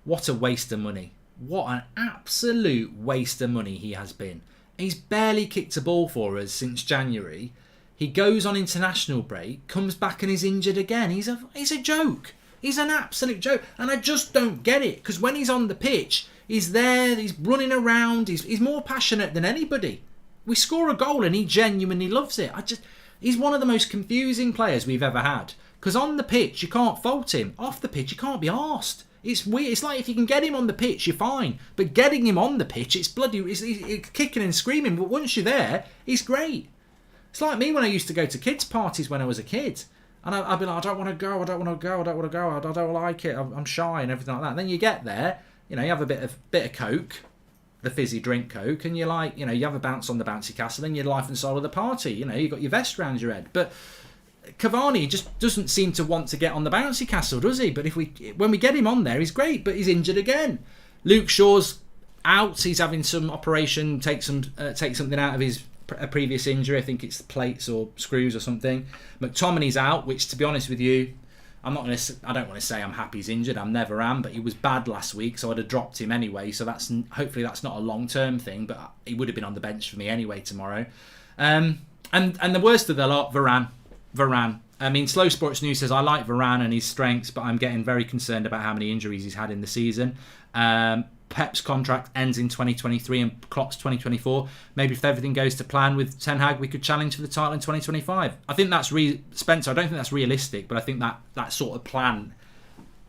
Speaker 1: what a waste of money. What an absolute waste of money he has been. He's barely kicked a ball for us since January. He goes on international break, comes back and is injured again. He's a joke. He's an absolute joke. And I just don't get it. Because when he's on the pitch, he's there, he's running around, he's more passionate than anybody. We score a goal and he genuinely loves it. He's one of the most confusing players we've ever had. Because on the pitch, you can't fault him. Off the pitch, you can't be arsed. It's weird. It's like if you can get him on the pitch, you're fine. But getting him on the pitch, it's bloody... It's kicking and screaming. But once you're there, he's great. It's like me when I used to go to kids' parties when I was a kid. And I'd be like, I don't want to go, I don't like it, I'm shy and everything like that. And then you get there, you have a bit of Coke, the fizzy drink Coke, and you're like, you have a bounce on the bouncy castle, and you're life and soul of the party. You've got your vest round your head. But Cavani just doesn't seem to want to get on the bouncy castle, does he? But when we get him on there, he's great, but he's injured again. Luke Shaw's out, he's having some operation, take something out of his a previous injury. I think it's plates or screws or something. McTominay's out, which, to be honest with you, I don't want to say I'm happy he's injured. I never am, but he was bad last week, so I'd have dropped him anyway. So hopefully that's not a long-term thing, but he would have been on the bench for me anyway tomorrow. And the worst of the lot, Varane. I mean, Slow Sports News says I like Varane and his strengths, but I'm getting very concerned about how many injuries he's had in the season. Pep's contract ends in 2023 and Klopp's 2024. Maybe if everything goes to plan with Ten Hag, we could challenge for the title in 2025. I think that's Spencer. I don't think that's realistic, but I think that sort of plan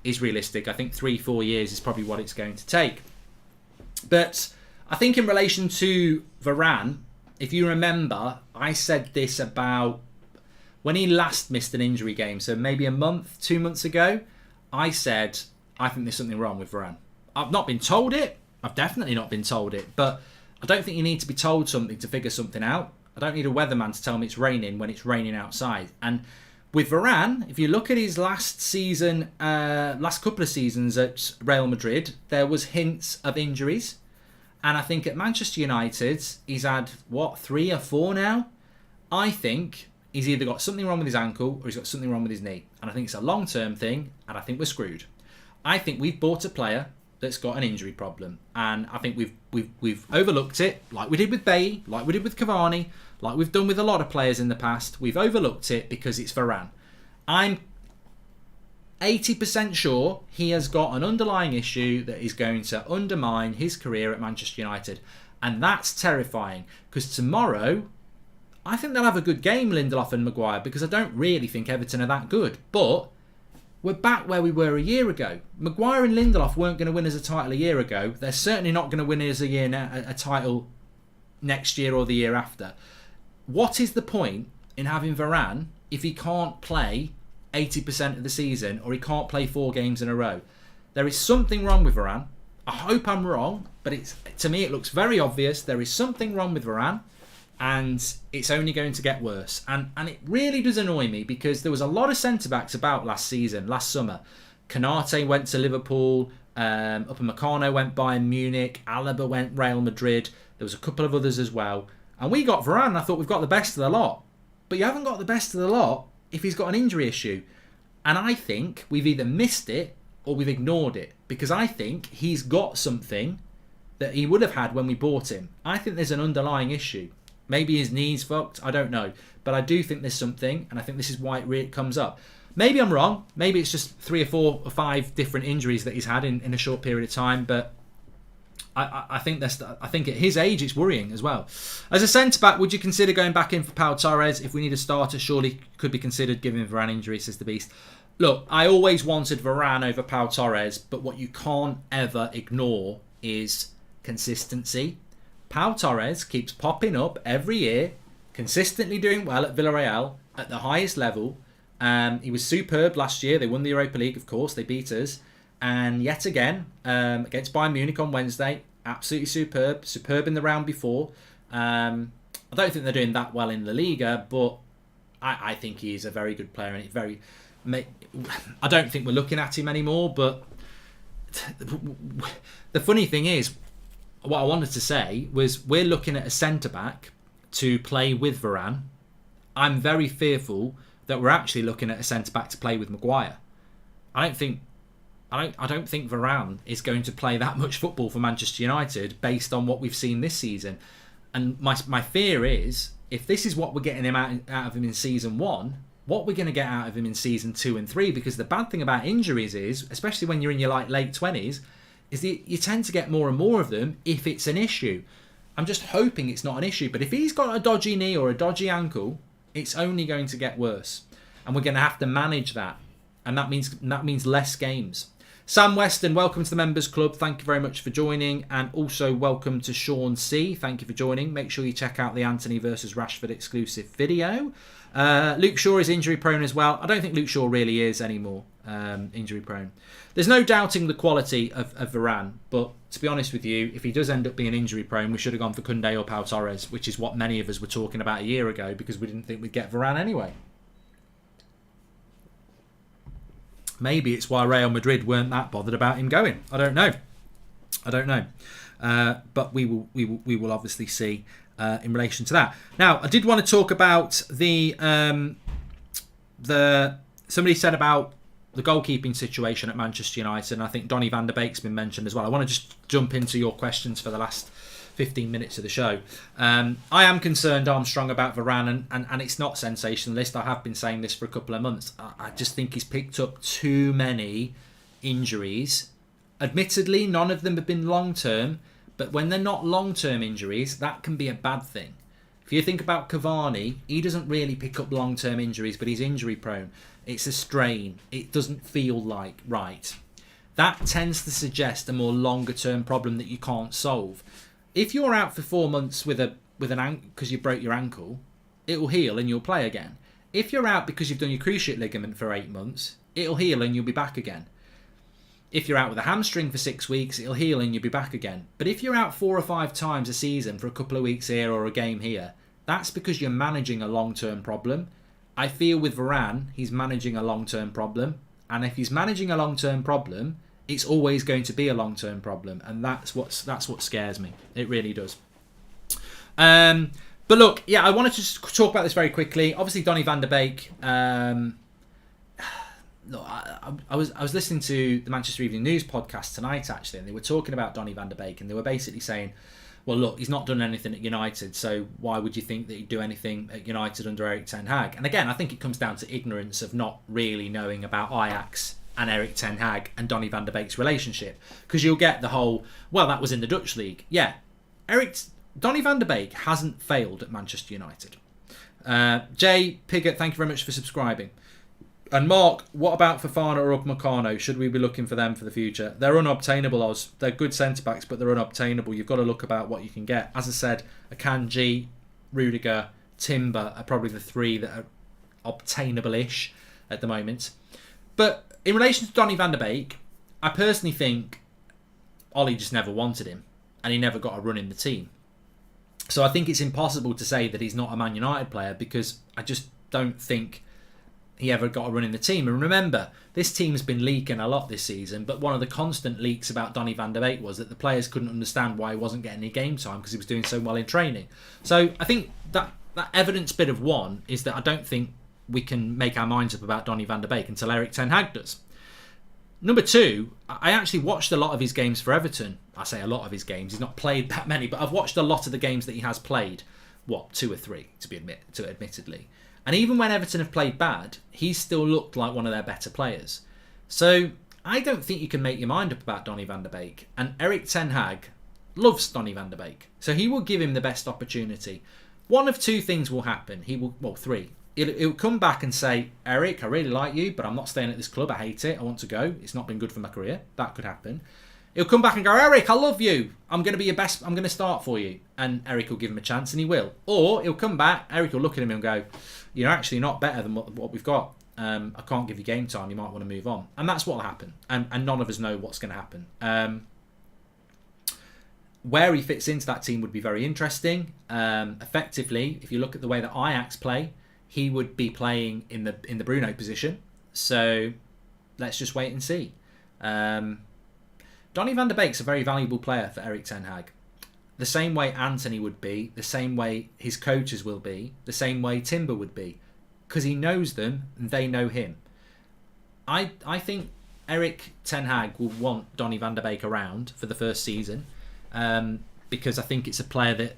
Speaker 1: is realistic. I think 3-4 years is probably what it's going to take. But I think in relation to Varane, if you remember, I said this about when he last missed an injury game, so maybe a month, 2 months ago. I said I think there's something wrong with Varane. I've not been told it. I've definitely not been told it. But I don't think you need to be told something to figure something out. I don't need a weatherman to tell me it's raining when it's raining outside. And with Varane, if you look at his last couple of seasons at Real Madrid, there was hints of injuries. And I think at Manchester United, he's had, 3 or 4 now? I think he's either got something wrong with his ankle or he's got something wrong with his knee. And I think it's a long-term thing, and I think we're screwed. I think we've bought a player that's got an injury problem, and I think we've overlooked it, like we did with Beek, like we did with Cavani, like we've done with a lot of players in the past. We've overlooked it because it's Varane. I'm 80% sure he has got an underlying issue that is going to undermine his career at Manchester United, and that's terrifying, because tomorrow I think they'll have a good game, Lindelof and Maguire, because I don't really think Everton are that good, but we're back where we were a year ago. Maguire and Lindelof weren't going to win us a title a year ago. They're certainly not going to win us a title next year or the year after. What is the point in having Varane if he can't play 80% of the season or he can't play 4 games in a row? There is something wrong with Varane. I hope I'm wrong, but to me it looks very obvious. There is something wrong with Varane, and it's only going to get worse. And it really does annoy me, because there was a lot of centre-backs about last summer. Canate went to Liverpool, Upamecano went Bayern Munich, Alaba went Real Madrid, there was a couple of others as well. And we got Varane, and I thought we've got the best of the lot. But you haven't got the best of the lot if he's got an injury issue. And I think we've either missed it or we've ignored it, because I think he's got something that he would have had when we bought him. I think there's an underlying issue. Maybe his knee's fucked, I don't know. But I do think there's something, and I think this is why it comes up. Maybe I'm wrong. Maybe it's just 3 or 4 or 5 different injuries that he's had in a short period of time. But I think at his age, it's worrying as well. As a centre-back, would you consider going back in for Pau Torres? If we need a starter, surely could be considered given Varane injury, says the Beast. Look, I always wanted Varane over Pau Torres, but what you can't ever ignore is consistency. Pau Torres keeps popping up every year, consistently doing well at Villarreal at the highest level. He was superb last year. They won the Europa League, of course. They beat us. And yet again, against Bayern Munich on Wednesday, absolutely superb. Superb in the round before. I don't think they're doing that well in La Liga, but I think he is a very good player. And I don't think we're looking at him anymore, but the funny thing is, what I wanted to say was we're looking at a centre-back to play with Varane. I'm very fearful that we're actually looking at a centre-back to play with Maguire. I don't think Varane is going to play that much football for Manchester United based on what we've seen this season. And my fear is, if this is what we're getting out of him in season 1, what we're going to get out of him in season 2 and 3, because the bad thing about injuries is, especially when you're in your late 20s, is that you tend to get more and more of them if it's an issue. I'm just hoping it's not an issue, but if he's got a dodgy knee or a dodgy ankle, it's only going to get worse. and we're going to have to manage that, and that means less games. Sam Weston, welcome to the Members Club. Thank you very much for joining, and also welcome to Sean C. Thank you for joining. Make sure you check out the Anthony versus Rashford exclusive video. Luke Shaw is injury prone as well. I don't think Luke Shaw really is anymore injury prone. There's no doubting the quality of Varane, but to be honest with you, if he does end up being injury prone, we should have gone for Koundé or Pau Torres, which is what many of us were talking about a year ago, because we didn't think we'd get Varane anyway. Maybe it's why Real Madrid weren't that bothered about him going. I don't know. But we will obviously see in relation to that. Now, I did want to talk about the somebody said about the goalkeeping situation at Manchester United, and I think Donny van der Beek's been mentioned as well. I want to just jump into your questions for the last 15 minutes of the show. I am concerned, Armstrong, about Varane, and it's not sensationalist. I have been saying this for a couple of months. I just think he's picked up too many injuries. Admittedly, none of them have been long-term, but when they're not long-term injuries, that can be a bad thing. If you think about Cavani, he doesn't really pick up long-term injuries, but he's injury-prone. It's a strain. It doesn't feel like right. That tends to suggest a more longer-term problem that you can't solve. If you're out for 4 months with an ankle because you broke your ankle, it will heal and you'll play again. If you're out because you've done your cruciate ligament for 8 months, it'll heal and you'll be back again. If you're out with a hamstring for 6 weeks, it'll heal and you'll be back again. But if you're out 4 or 5 times a season for a couple of weeks here or a game here, that's because you're managing a long-term problem. I feel with Varane, he's managing a long-term problem. And if he's managing a long-term problem, it's always going to be a long-term problem, and that's what scares me. It really does. But look, yeah, I wanted to just talk about this very quickly. Obviously, Donny van der Beek. Look, I was listening to the Manchester Evening News podcast tonight, actually, and they were talking about Donny van der Beek, and they were basically saying, well, look, he's not done anything at United, so why would you think that he'd do anything at United under Erik ten Hag? And again, I think it comes down to ignorance of not really knowing about Ajax and Erik ten Hag and Donny van der Beek's relationship, because you'll get the whole, well, that was in the Dutch league. Yeah, Donny van der Beek hasn't failed at Manchester United. Jay Piggott, thank you very much for subscribing. And Mark, what about Fofana or Upamecano? Should we be looking for them for the future? They're unobtainable, Oz. They're good centre-backs, but they're unobtainable. You've got to look about what you can get. As I said, Akanji, Rudiger, Timber are probably the 3 that are obtainable-ish at the moment. But in relation to Donny van der Beek, I personally think Ollie just never wanted him, and he never got a run in the team. So I think it's impossible to say that he's not a Man United player, because I just don't think he ever got a run in the team. And remember, this team's been leaking a lot this season, but one of the constant leaks about Donny van der Beek was that the players couldn't understand why he wasn't getting any game time because he was doing so well in training. So I think that evidence bit of one is that I don't think we can make our minds up about Donny van der Beek until Erik ten Hag does. Number 2, I actually watched a lot of his games for Everton. I say a lot of his games. He's not played that many, but I've watched a lot of the games that he has played. 2 or 3, admittedly. And even when Everton have played bad, he's still looked like one of their better players. So I don't think you can make your mind up about Donny van der Beek. And Erik ten Hag loves Donny van der Beek. So he will give him the best opportunity. One of 2 things will happen. 3. He'll come back and say, Eric, I really like you, but I'm not staying at this club. I hate it. I want to go. It's not been good for my career. That could happen. He'll come back and go, Eric, I love you. I'm going to be your best. I'm going to start for you. And Eric will give him a chance, and he will. Or he'll come back, Eric will look at him and go, you're actually not better than what we've got. I can't give you game time. You might want to move on. And that's what will happen. And none of us know what's going to happen. Where he fits into that team would be very interesting. Effectively, if you look at the way that Ajax play, he would be playing in the Bruno position. So let's just wait and see. Donny van der Beek's a very valuable player for Erik ten Hag. The same way Anthony would be, the same way his coaches will be, the same way Timber would be. Because he knows them and they know him. I think Erik ten Hag will want Donny van der Beek around for the first season. Because I think it's a player that...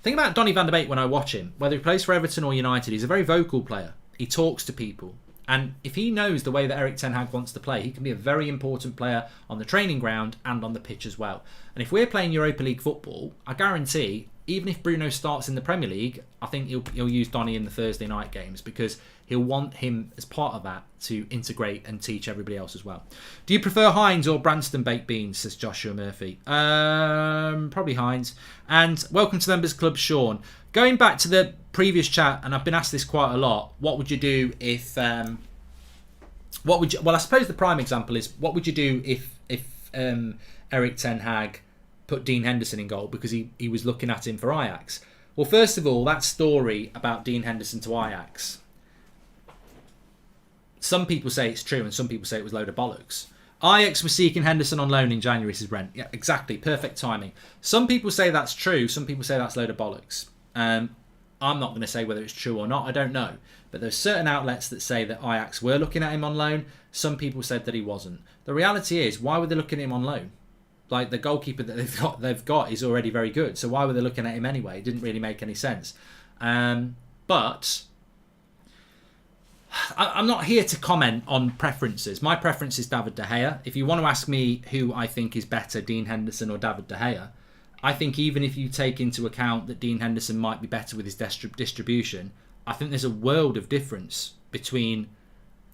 Speaker 1: The thing about Donny van der Beek when I watch him, whether he plays for Everton or United, he's a very vocal player. He talks to people. And if he knows the way that Erik ten Hag wants to play, he can be a very important player on the training ground and on the pitch as well. And if we're playing Europa League football, I guarantee even if Bruno starts in the Premier League, I think he'll use Donny in the Thursday night games because he'll want him as part of that to integrate and teach everybody else as well. Do you prefer Heinz or Branston baked beans, says Joshua Murphy? Probably Heinz. And welcome to the Members Club, Sean. Going back to the previous chat, and I've been asked this quite a lot, what would you do if... well, I suppose the prime example is, what would you do if Erik ten Hag put Dean Henderson in goal because he was looking at him for Ajax? Well, first of all, that story about Dean Henderson to Ajax, some people say it's true and some people say it was a load of bollocks. Ajax was seeking Henderson on loan in January, says Brent. Yeah, exactly. Perfect timing. Some people say that's true. Some people say that's a load of bollocks. I'm not going to say whether it's true or not. I don't know. But there's certain outlets that say that Ajax were looking at him on loan. Some people said that he wasn't. The reality is, why were they looking at him on loan? Like, the goalkeeper that they've got is already very good. So why were they looking at him anyway? It didn't really make any sense. But I'm not here to comment on preferences. My preference is David De Gea. If you want to ask me who I think is better, Dean Henderson or David De Gea, I think even if you take into account that Dean Henderson might be better with his distribution, I think there's a world of difference between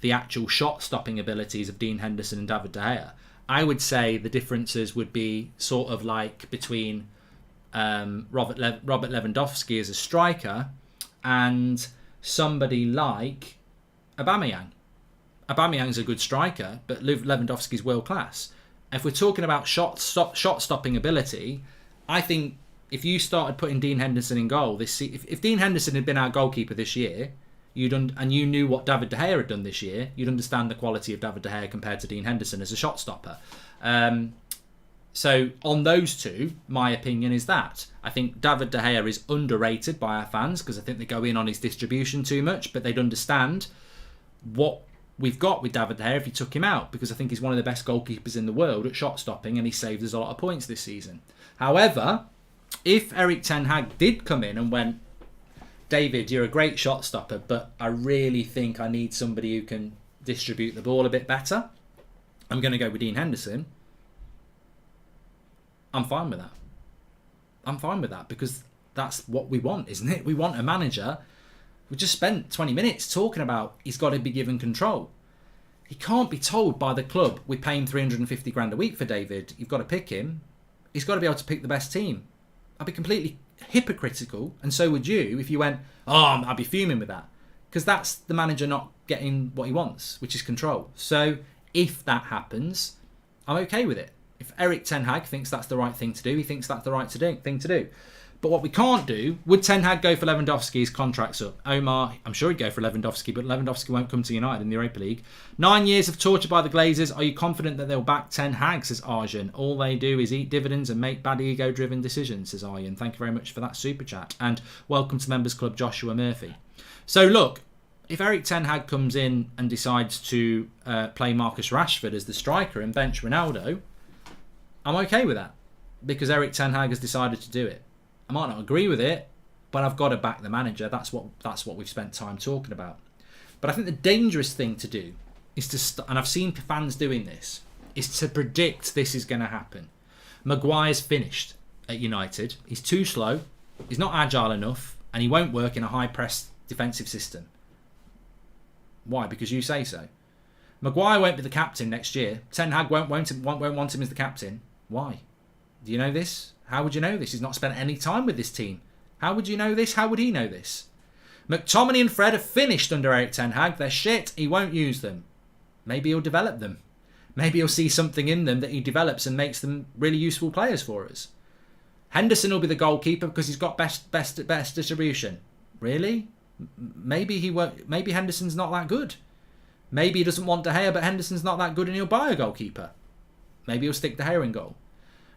Speaker 1: the actual shot-stopping abilities of Dean Henderson and David De Gea. I would say the differences would be sort of like between Robert Lewandowski as a striker and somebody like Aubameyang. Aubameyang's a good striker, but Lewandowski's world class. If we're talking about shot-stopping ability, I think if you started putting Dean Henderson in goal if Dean Henderson had been our goalkeeper this year, and you knew what David De Gea had done this year, you'd understand the quality of David De Gea compared to Dean Henderson as a shot stopper. So on those two, my opinion is that I think David De Gea is underrated by our fans because I think they go in on his distribution too much, but they'd understand what we've got with David De Gea if you took him out, because I think he's one of the best goalkeepers in the world at shot stopping and he saved us a lot of points this season. However, if Erik ten Hag did come in and went, David, you're a great shot stopper, but I really think I need somebody who can distribute the ball a bit better, I'm going to go with Dean Henderson, I'm fine with that. I'm fine with that because that's what we want, isn't it? We want a manager. We just spent 20 minutes talking about he's got to be given control. He can't be told by the club, we're paying 350 grand a week for David, you've got to pick him. He's got to be able to pick the best team. I'd be completely hypocritical, and so would you, if you went, I'd be fuming with that. Because that's the manager not getting what he wants, which is control. So if that happens, I'm okay with it. If Erik ten Hag thinks that's the right thing to do, he thinks that's the right thing to do. But what we can't do, would Ten Hag go for Lewandowski's contract's up? Omar, I'm sure he'd go for Lewandowski, but Lewandowski won't come to United in the Europa League. 9 years of torture by the Glazers. Are you confident that they'll back Ten Hag, says Arjun? All they do is eat dividends and make bad ego-driven decisions, says Arjun. Thank you very much for that super chat. And welcome to Members Club, Joshua Murphy. So look, if Erik ten Hag comes in and decides to play Marcus Rashford as the striker and bench Ronaldo, I'm okay with that. Because Erik ten Hag has decided to do it. I might not agree with it, but I've got to back the manager. That's what we've spent time talking about. But I think the dangerous thing to do is to, and I've seen fans doing this, is to predict this is going to happen. Maguire's finished at United. He's too slow, he's not agile enough, and he won't work in a high-press defensive system. Why? Because you say so. Maguire won't be the captain next year. Ten Hag won't want him as the captain. Why? Do you know this? How would you know this? He's not spent any time with this team. How would you know this? How would he know this? McTominay and Fred have finished under Erik ten Hag. They're shit. He won't use them. Maybe he'll develop them. Maybe he'll see something in them that he develops and makes them really useful players for us. Henderson will be the goalkeeper because he's got best distribution. Really? Maybe he won't. Maybe Henderson's not that good. Maybe he doesn't want De Gea, but Henderson's not that good and he'll buy a goalkeeper. Maybe he'll stick De Gea in goal.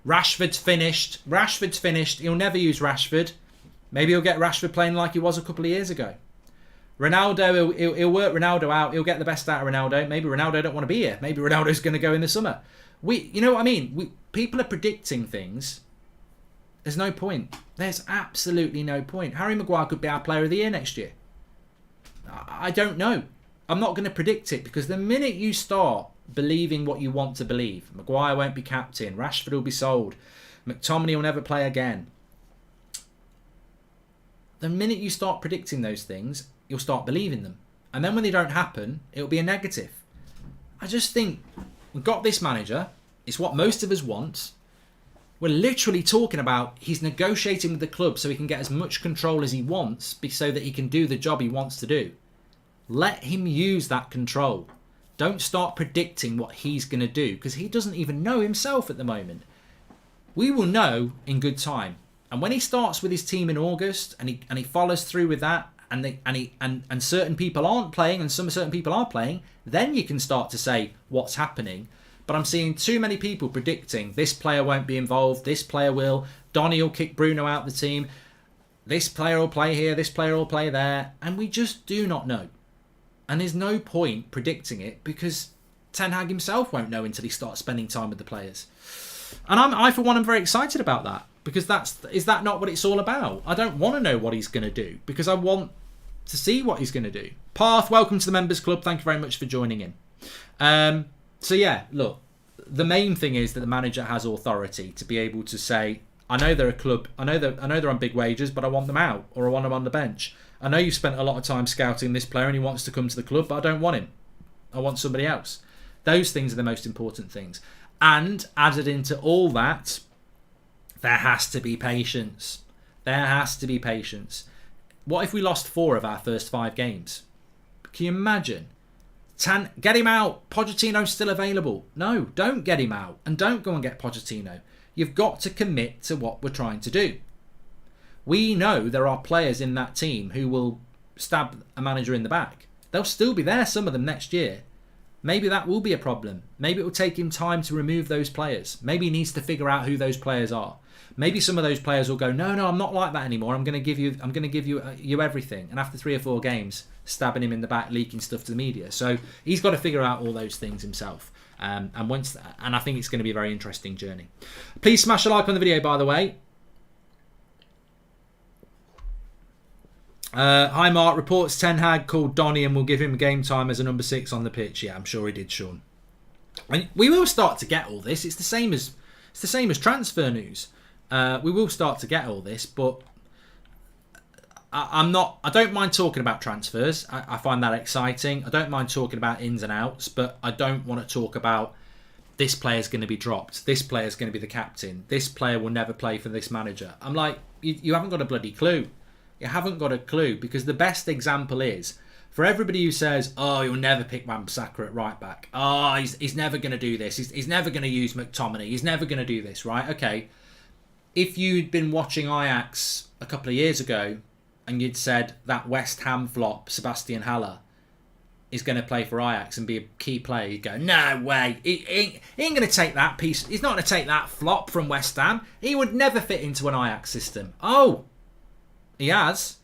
Speaker 1: Rashford's finished. He'll never use Rashford. Maybe he'll get Rashford playing like he was a couple of years ago. Ronaldo, he'll work Ronaldo out. He'll get the best out of Ronaldo. Maybe Ronaldo don't want to be here. Maybe Ronaldo's going to go in the summer. You know what I mean? People are predicting things. There's no point. There's absolutely no point. Harry Maguire could be our player of the year next year. I don't know. I'm not going to predict it because the minute you start believing what you want to believe, Maguire won't be captain, Rashford will be sold, McTominay will never play again, the minute you start predicting those things, you'll start believing them. And then when they don't happen, it'll be a negative. I just think we've got this manager. It's what most of us want. We're literally talking about he's negotiating with the club so he can get as much control as he wants so that he can do the job he wants to do. Let him use that control. Don't start predicting what he's going to do because he doesn't even know himself at the moment. We will know in good time. And when he starts with his team in August and he follows through with that and certain people aren't playing and some certain people are playing, then you can start to say what's happening. But I'm seeing too many people predicting this player won't be involved, this player will, Donny will kick Bruno out the team, this player will play here, this player will play there, and we just do not know. And there's no point predicting it because Ten Hag himself won't know until he starts spending time with the players. And I for one, am very excited about that because is that not what it's all about? I don't want to know what he's going to do because I want to see what he's going to do. Parth, welcome to the Members Club. Thank you very much for joining in. So yeah, look, the main thing is that the manager has authority to be able to say, I know they're a club, I know they're on big wages, but I want them out or I want them on the bench. I know you've spent a lot of time scouting this player and he wants to come to the club, but I don't want him. I want somebody else. Those things are the most important things. And added into all that, there has to be patience. There has to be patience. What if we lost 4 of our first 5 games? Can you imagine? Get him out. Pochettino's still available. No, don't get him out. And don't go and get Pochettino. You've got to commit to what we're trying to do. We know there are players in that team who will stab a manager in the back. They'll still be there, some of them, next year. Maybe that will be a problem. Maybe it will take him time to remove those players. Maybe he needs to figure out who those players are. Maybe some of those players will go, no, I'm not like that anymore. I'm going to give you everything. And after 3 or 4 games, stabbing him in the back, leaking stuff to the media. So he's got to figure out all those things himself. And I think it's going to be a very interesting journey. Please smash a like on the video, by the way. Hi Mark, reports Ten Hag called Donny and will give him game time as a number 6 on the pitch. Yeah, I'm sure he did, Sean. And we will start to get all this. It's the same as transfer news. We will start to get all this, but I don't mind talking about transfers. I find that exciting. I don't mind talking about ins and outs, but I don't want to talk about this player's going to be dropped. This player's going to be the captain. This player will never play for this manager. I'm like, you haven't got a bloody clue. You haven't got a clue because the best example is for everybody who says, oh, you'll never pick Wan-Bissaka at right back. Oh, he's never going to do this. He's never going to use McTominay. He's never going to do this, right? Okay. If you'd been watching Ajax a couple of years ago and you'd said that West Ham flop, Sebastian Haller, is going to play for Ajax and be a key player, you'd go, no way. He ain't going to take that piece. He's not going to take that flop from West Ham. He would never fit into an Ajax system. Oh, he has.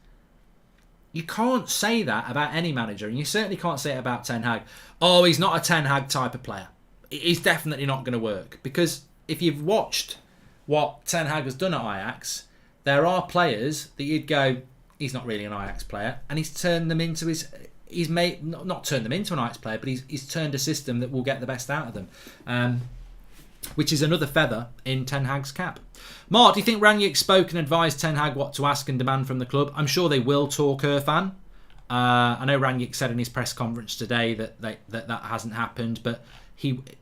Speaker 1: You can't say that about any manager, and you certainly can't say it about Ten Hag. Oh, he's not a Ten Hag type of player. He's definitely not going to work. Because if you've watched what Ten Hag has done at Ajax, there are players that you'd go, he's not really an Ajax player, and he's turned them into not turned them into an Ajax player, but he's turned a system that will get the best out of them. Which is another feather in Ten Hag's cap. Mark, do you think Rangnick spoke and advised Ten Hag what to ask and demand from the club? I'm sure they will talk, Irfan. I know Rangnick said in his press conference today that hasn't happened, but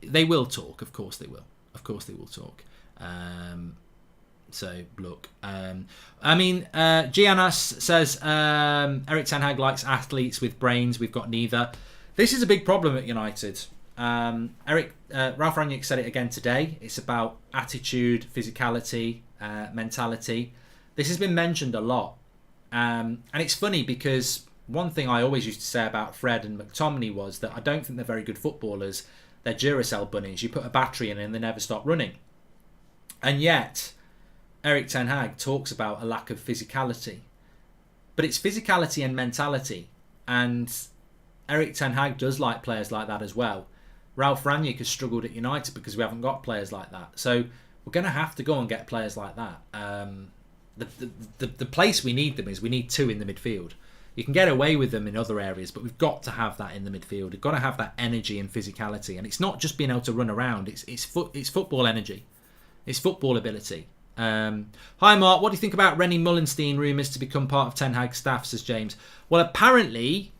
Speaker 1: they will talk. Of course they will. Of course they will talk. So, look. Giannas says, Erik Ten Hag likes athletes with brains. We've got neither. This is a big problem at United. Ralph Rangnick said it again today. It's about attitude, physicality, mentality. This has been mentioned a lot. And it's funny because one thing I always used to say about Fred and McTominay was that I don't think they're very good footballers. They're Duracell bunnies. You put a battery in and they never stop running. And yet, Erik Ten Hag talks about a lack of physicality. But it's physicality and mentality. And Erik Ten Hag does like players like that as well. Ralph Rangnick has struggled at United because we haven't got players like that. So we're going to have to go and get players like that. The place we need them is we need 2 in the midfield. You can get away with them in other areas, but we've got to have that in the midfield. We've got to have that energy and physicality. And it's not just being able to run around. It's football energy. It's football ability. Hi Mark, what do you think about Rennie Mullenstein rumours to become part of Ten Hag staff, says James. Well, apparently,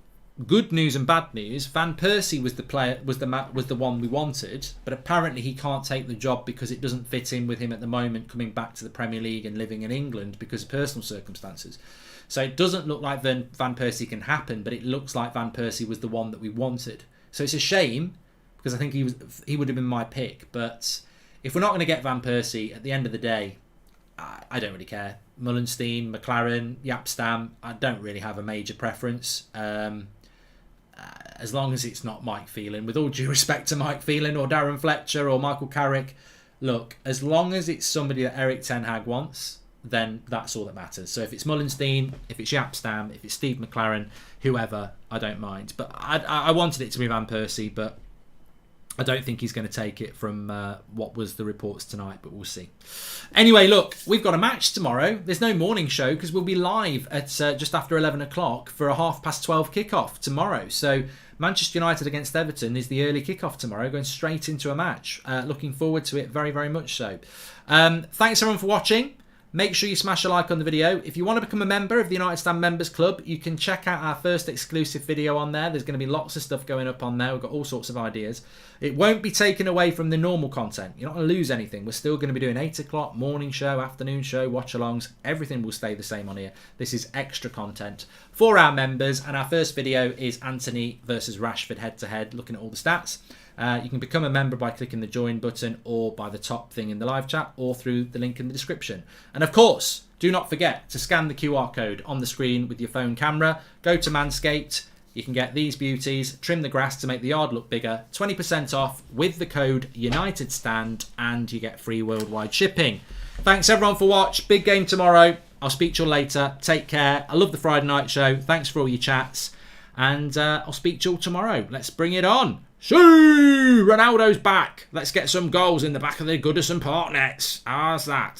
Speaker 1: good news and bad news, Van Persie was the one we wanted, but apparently he can't take the job because it doesn't fit in with him at the moment coming back to the Premier League and living in England because of personal circumstances. So it doesn't look like Van Persie can happen, but it looks like Van Persie was the one that we wanted. So it's a shame because I think he would have been my pick, but if we're not going to get Van Persie, at the end of the day, I don't really care. Mullenstein, McLaren, Yapstam, I don't really have a major preference. As long as it's not Mike Phelan, with all due respect to Mike Phelan or Darren Fletcher or Michael Carrick, look, as long as it's somebody that Erik Ten Hag wants, then that's all that matters. So if it's Mullenstein, if it's Yapstam, if it's Steve McLaren, whoever, I don't mind. But I wanted it to be Van Persie, but I don't think he's going to take it from what was the reports tonight, but we'll see. Anyway, look, we've got a match tomorrow. There's no morning show because we'll be live at just after 11 o'clock for a 12:30 kickoff tomorrow. So Manchester United against Everton is the early kickoff tomorrow, going straight into a match. Looking forward to it very, very much so. Thanks everyone for watching. Make sure you smash a like on the video. If you want to become a member of the United Stand Members Club, you can check out our first exclusive video on there. There's going to be lots of stuff going up on there. We've got all sorts of ideas. It won't be taken away from the normal content. You're not going to lose anything. We're still going to be doing 8 o'clock, morning show, afternoon show, watch-alongs. Everything will stay the same on here. This is extra content for our members. And our first video is Anthony versus Rashford head-to-head, looking at all the stats. You can become a member by clicking the join button or by the top thing in the live chat or through the link in the description. And of course, do not forget to scan the QR code on the screen with your phone camera. Go to Manscaped. You can get these beauties, trim the grass to make the yard look bigger, 20% off with the code UNITEDSTAND, and you get free worldwide shipping. Thanks everyone for watching. Big game tomorrow. I'll speak to you later. Take care. I love the Friday night show. Thanks for all your chats. And I'll speak to you all tomorrow. Let's bring it on. See, Ronaldo's back. Let's get some goals in the back of the Goodison Park nets. How's that?